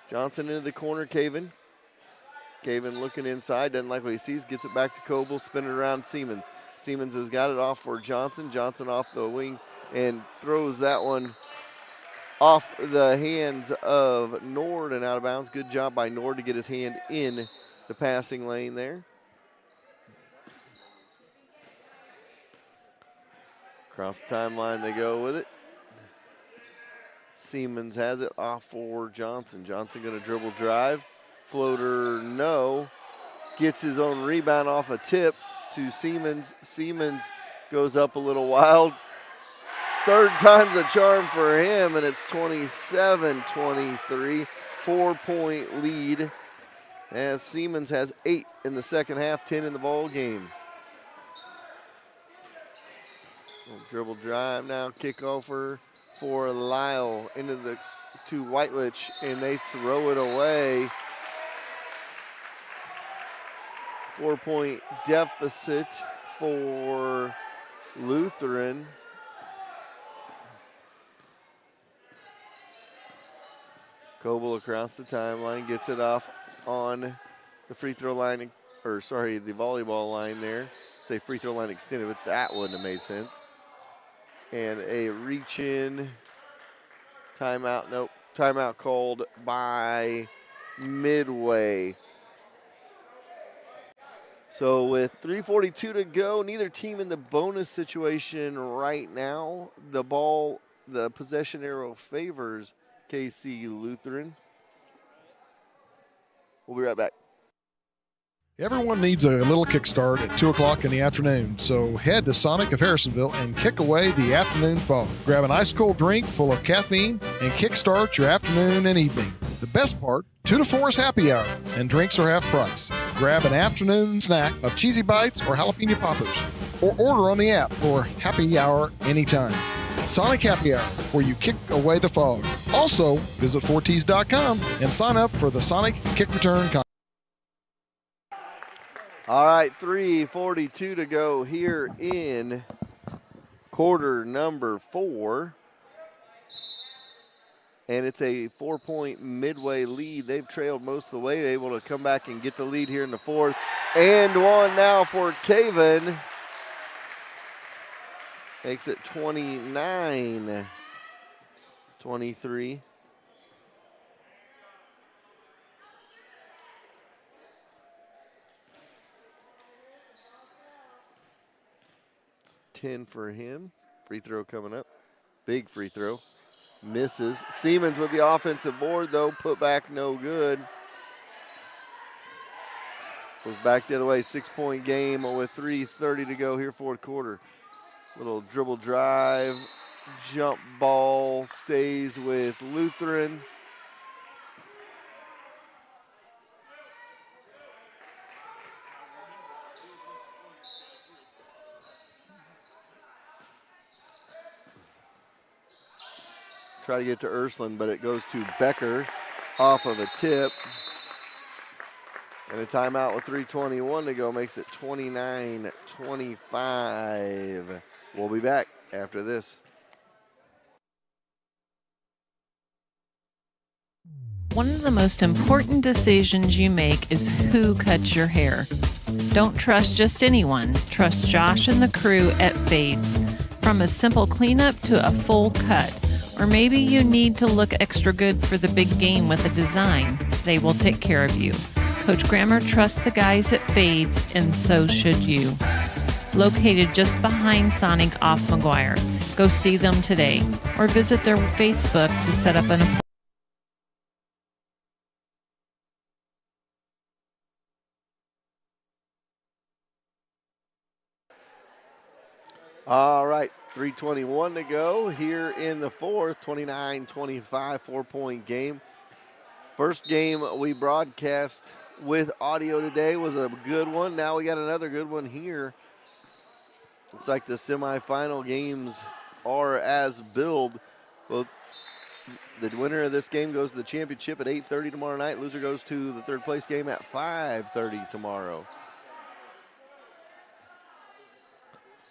Johnson into the corner, Caven. Caven looking inside, doesn't like what he sees, gets it back to Coble, spinning around Siemens. Siemens has got it off for Johnson. Johnson off the wing and throws that one off the hands of Nord and out of bounds. Good job by Nord to get his hand in the passing lane there. Across the timeline they go with it. Siemens has it off for Johnson. Johnson going to dribble drive. Floater, no. Gets his own rebound off a tip to Siemens. Siemens goes up a little wild. Third time's a charm for him, and it's 27-23, 4-point lead, as Siemens has 8 in the second half, 10 in the ball game. Dribble drive now, kick over for Lyle to Whitelich, and they throw it away. 4-point deficit for Lutheran. Coble across the timeline, gets it off on the free throw line, the volleyball line there. Say free throw line extended, but that wouldn't have made sense. And a reach in, timeout, nope, timeout called by Midway. So with 3:42 to go, neither team in the bonus situation right now. The possession arrow favors KC Lutheran. We'll be right back. Everyone needs a little kickstart at 2 o'clock in the afternoon, so head to Sonic of Harrisonville and kick away the afternoon fog. Grab an ice cold drink full of caffeine and kickstart your afternoon and evening. The best part, 2 to 4 is happy hour, and drinks are half price. Grab an afternoon snack of cheesy bites or jalapeno poppers, or order on the app for happy hour anytime. Sonic Happy Hour, where you kick away the fog. Also, visit 4ts.com and sign up for the Sonic Kick Return contest. All right, 3:42 to go here in quarter number 4. And it's a 4-point Midway lead. They've trailed most of the way, able to come back and get the lead here in the fourth. And one now for Caven. Makes it 29-23. It's 10 for him. Free throw coming up. Big free throw. Misses. Siemens with the offensive board, though. Put back no good. Goes back the other way. 6-point game with 3:30 to go here, fourth quarter. Little dribble drive. Jump ball stays with Lutheran. Try to get to Ursuline, but it goes to Becker off of a tip. And a timeout with 3:21 to go makes it 29-25. We'll be back after this. One of the most important decisions you make is who cuts your hair. Don't trust just anyone. Trust Josh and the crew at Fades. From a simple cleanup to a full cut. Or maybe you need to look extra good for the big game with a design. They will take care of you. Coach Grammer trusts the guys at Fades, and so should you. Located just behind Sonic off McGuire. Go see them today or visit their Facebook to set up an appointment. All right, 3:21 to go here in the fourth, 29-25, 4-point game. First game we broadcast with audio today was a good one. Now we got another good one here. Looks like the semifinal games are as billed. Well, the winner of this game goes to the championship at 8:30 tomorrow night. Loser goes to the third place game at 5:30 tomorrow.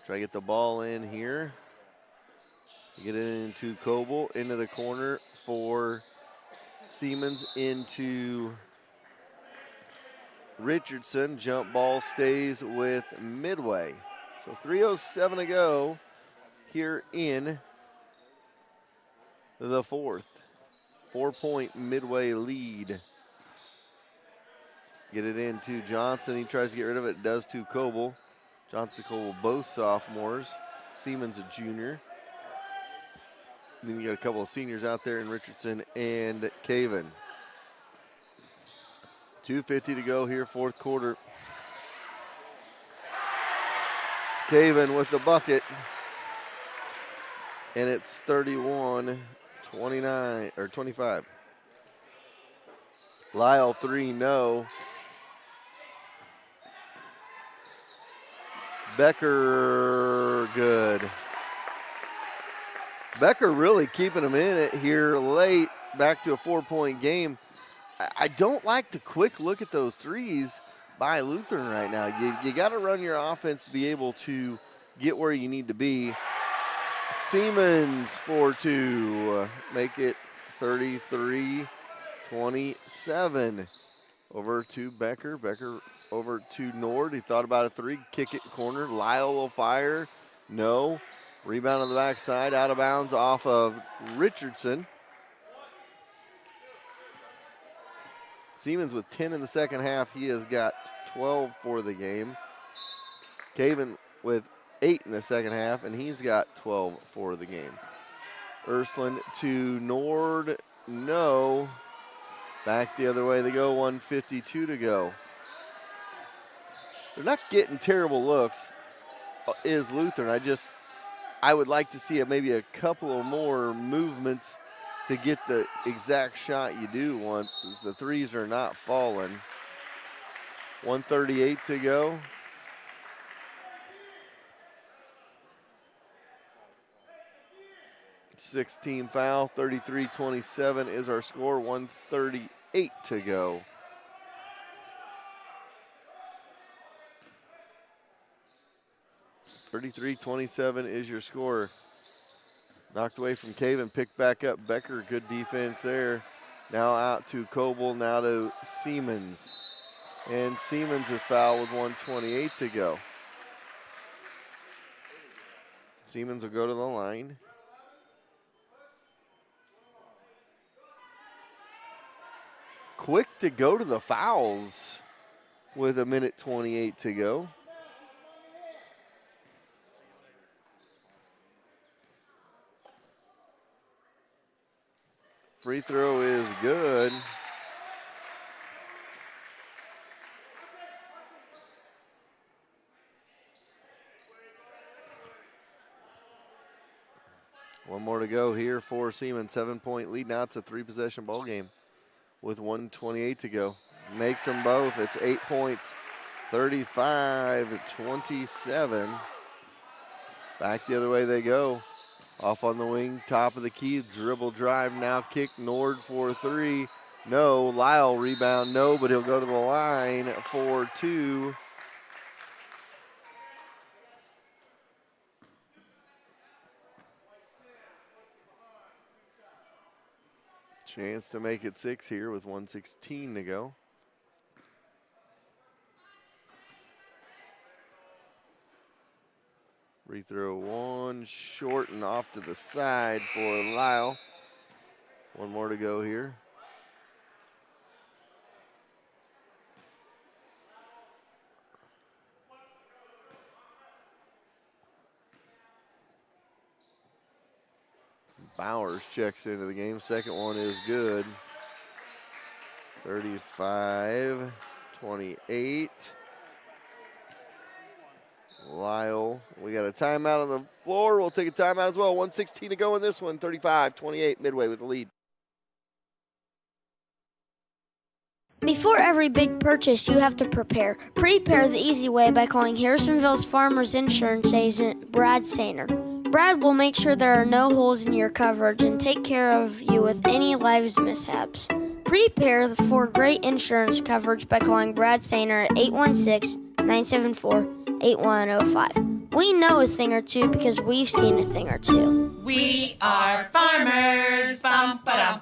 Try to get the ball in here. Get it into Coble, into the corner for Siemens, into Richardson. Jump ball stays with Midway. So 3:07 to go here in the fourth. 4-point Midway lead. Get it into Johnson. He tries to get rid of it. Does to Coble. Johnson, Coble, both sophomores. Siemens a junior. Then you got a couple of seniors out there in Richardson and Caven. 2:50 to go here, fourth quarter. Caven with the bucket. And it's 31-29 or 25. Lyle 3, no. Becker, good. Becker really keeping them in it here late, back to a 4-point game. I don't like the quick look at those threes by Lutheran right now. You got to run your offense to be able to get where you need to be. Siemens for 2, make it 33-27. Over to Becker. Becker over to Nord. He thought about a 3. Kick it corner. Lyle will fire. No. Rebound on the backside. Out of bounds off of Richardson. Siemens with 10 in the second half. He has got 12 for the game. Caven with 8 in the second half, and he's got 12 for the game. Ursuline to Nord. No. Back the other way they go, 1:52 to go. They're not getting terrible looks, is Lutheran. I would like to see maybe a couple of more movements to get the exact shot you do want. The threes are not falling. 1:38 to go. Team foul, 33-27 is our score, 1:38 to go. (33-27) is your score. Knocked away from Caven, picked back up. Becker, good defense there. Now out to Coble, now to Siemens. And Siemens is fouled with 1:28 to go. Siemens will go to the line. Quick to go to the fouls with 1:28 to go. Free throw is good. One more to go here for Siemens. 7-point lead. Now it's a 3-possession ball game with 1:28 to go. Makes them both. It's 8 points. 35-27. Back the other way they go. Off on the wing, top of the key, dribble drive, now kick, Nord for 3. No, Lyle rebound, no, but he'll go to the line for 2. Chance to make it 6 here with 1:16 to go. Free throw one, short and off to the side for Lyle. One more to go here. Bowers checks into the game. Second one is good. 35-28. Lyle, we got a timeout on the floor. We'll take a timeout as well. 1:16 to go in this one. 35-28, Midway with the lead. Before every big purchase, you have to prepare. Prepare the easy way by calling Harrisonville's Farmers Insurance agent, Brad Sainer. Brad will make sure there are no holes in your coverage and take care of you with any lives mishaps. Prepare for great insurance coverage by calling Brad Sainer at 816-974-8105. We know a thing or two because we've seen a thing or two. We are farmers. Bum, ba-dum,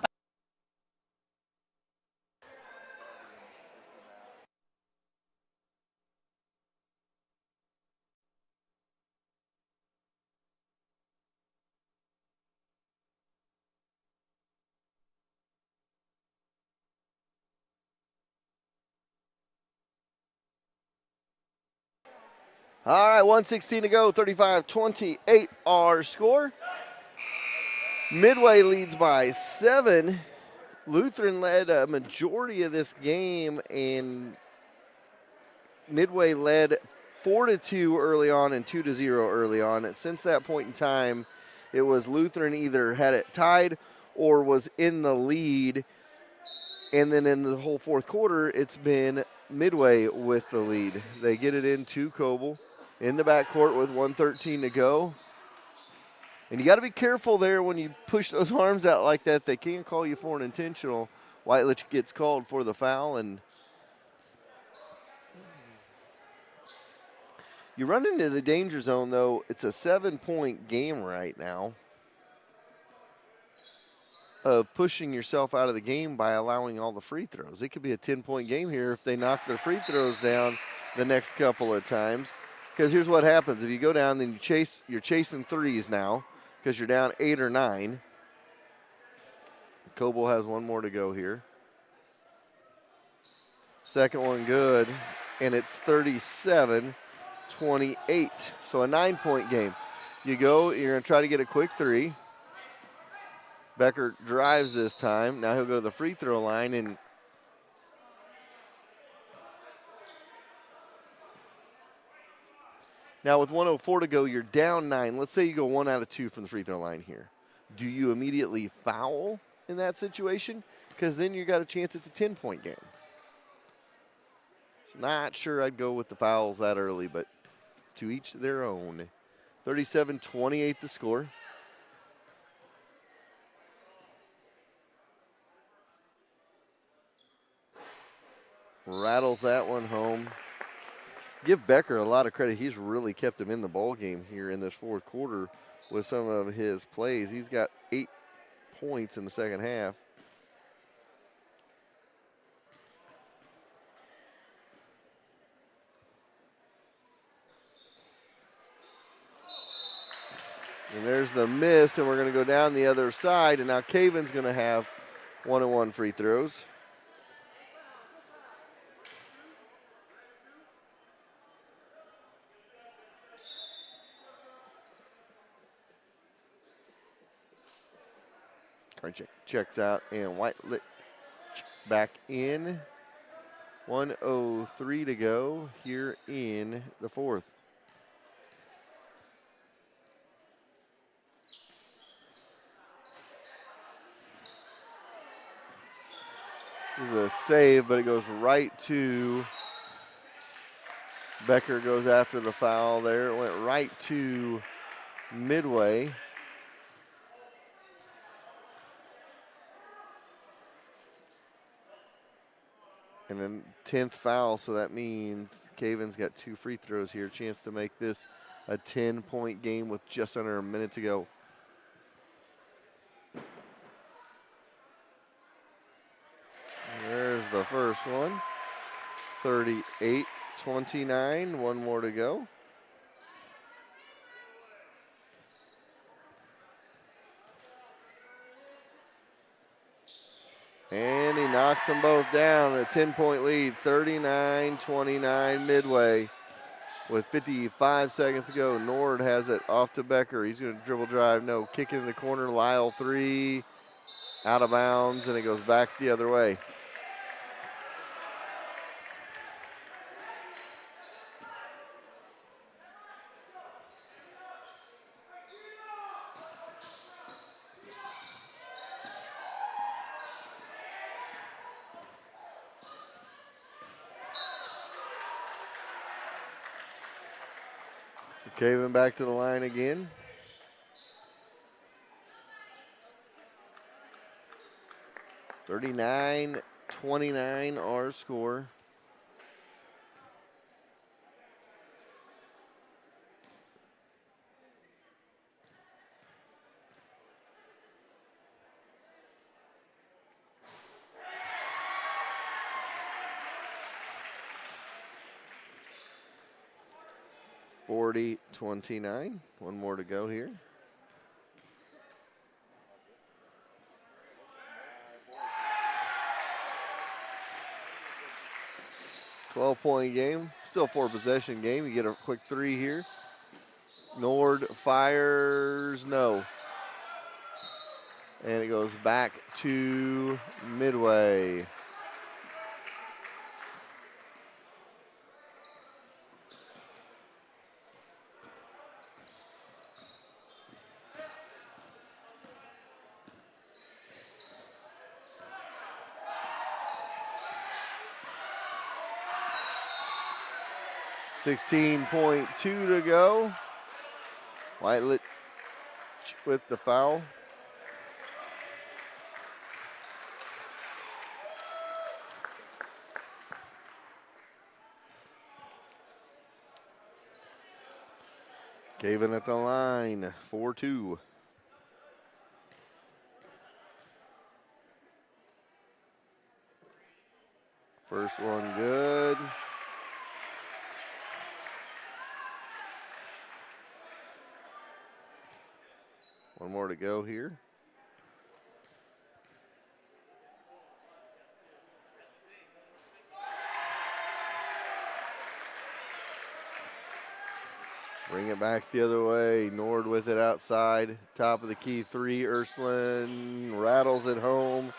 All right, 1:16 to go, 35-28 our score. Midway leads by 7. Lutheran led a majority of this game, and Midway led 4-2 early on and 2-0 early on. And since that point in time, it was Lutheran either had it tied or was in the lead. And then in the whole fourth quarter, it's been Midway with the lead. They get it into Coble in the backcourt with 1:13 to go. And you got to be careful there when you push those arms out like that. They can call you for an intentional. Whitelich gets called for the foul, and you run into the danger zone, though. It's a 7-point game right now of pushing yourself out of the game by allowing all the free throws. It could be a 10-point game here if they knock their free throws down the next couple of times. Because here's what happens. If you go down, then you're chasing threes now because you're down 8 or 9. Coble has one more to go here. Second one good, and it's 37-28. So a 9-point game. You go, you're going to try to get a quick 3. Becker drives this time. Now he'll go to the free throw line, and now with 1:04 to go, you're down 9. Let's say you go 1 out of 2 from the free throw line here. Do you immediately foul in that situation? Because then you got a chance it's a 10-point game. Not sure I'd go with the fouls that early, but to each their own. 37-28 the score. Rattles that one home. Give Becker a lot of credit. He's really kept him in the ball game here in this fourth quarter with some of his plays. He's got 8 points in the second half. there's the miss, and we're going to go down the other side, and now Caven's going to have 1-on-1 free throws. Checks out, and Whitelit back in. 1:03 to go here in the fourth. This is a save, but it goes right to Becker. Goes after the foul there. It went right to Midway. And then 10th foul, so that means Caven's got 2 free throws here. Chance to make this a 10-point game with just under a minute to go. There's the first one. 38-29, 1 more to go. And he knocks them both down. A 10-point lead, 39-29 Midway. With 55 seconds to go, Nord has it off to Becker. He's going to dribble drive. No, kick in the corner. Lyle 3, out of bounds, and it goes back the other way. Caven back to the line again. (39-29) our score. (40-29). 1 more to go here. (12-point game. Still 4-possession game. You get a quick 3 here. Nord fires. No. And it goes back to Midway. (16.2 to go. Whitelit with the foul. Caven at the line, 4-2. First one good. One more to go here. Bring it back the other way. Nord with it outside. Top of the key 3. Ursuline rattles it home.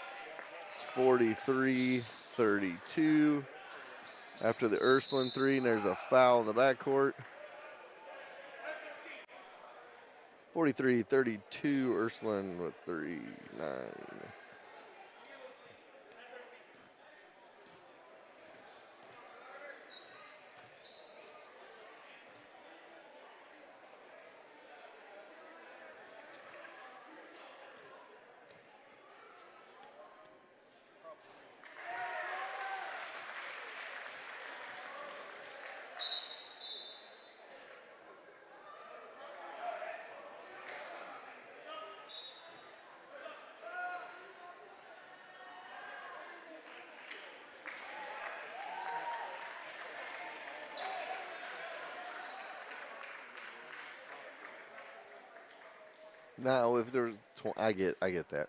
It's 43-32. After the Ursuline 3, and there's a foul in the backcourt. 43-32, Ursuline with 3-9. No, if there's, I get that.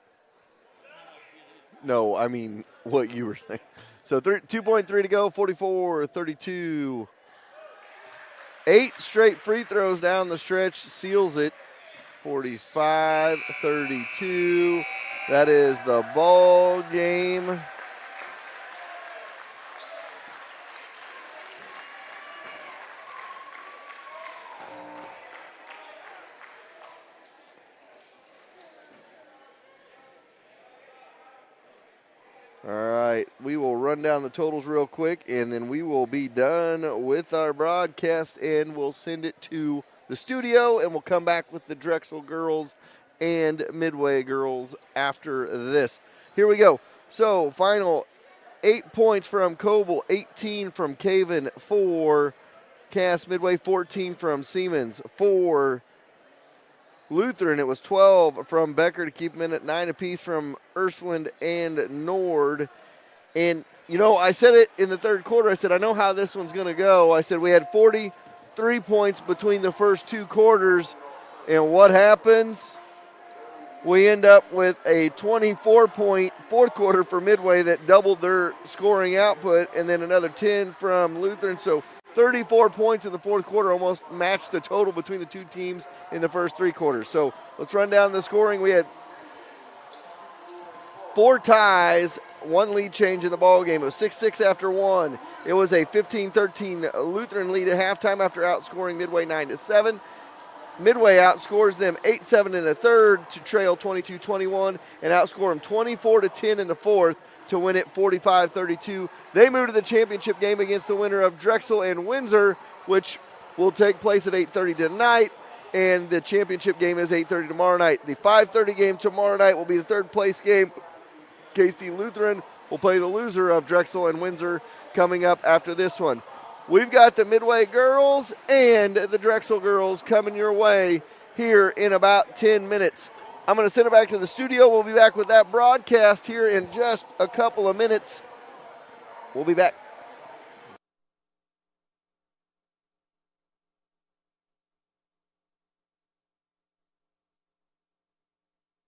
No, I mean what you were saying. So 2.3 to go, 44-32. 8 straight free throws down the stretch, seals it. 45-32. That is the ball game. All right, we will run down the totals real quick, and then we will be done with our broadcast, and we'll send it to the studio, and we'll come back with the Drexel girls and Midway girls after this. Here we go. So, final 8 points from Coble, 18 from Caven, 4 Cass Midway, 14 from Siemens, 4 Lutheran. It was 12 from Becker to keep them in at 9 apiece from Ursuland and Nord. And, you know, I said it in the third quarter. I said, I know how this one's going to go. I said we had 43 points between the first 2 quarters. And what happens? We end up with a 24-point fourth quarter for Midway that doubled their scoring output, and then another 10 from Lutheran. So 34 points in the fourth quarter, almost matched the total between the two teams in the first 3 quarters. So let's run down the scoring. We had 4 ties, 1 lead change in the ball game. It was 6-6 after 1. It was a 15-13 Lutheran lead at halftime after outscoring Midway 9-7. Midway outscores them 8-7 in the third to trail 22-21 and outscore them 24-10 in the fourth to win it 45-32. They move to the championship game against the winner of Drexel and Windsor, which will take place at 8:30 tonight, and the championship game is 8:30 tomorrow night. The 5:30 game tomorrow night will be the third place game. KC Lutheran will play the loser of Drexel and Windsor coming up after this one. We've got the Midway girls and the Drexel girls coming your way here in about 10 minutes. I'm going to send it back to the studio. We'll be back with that broadcast here in just a couple of minutes. We'll be back.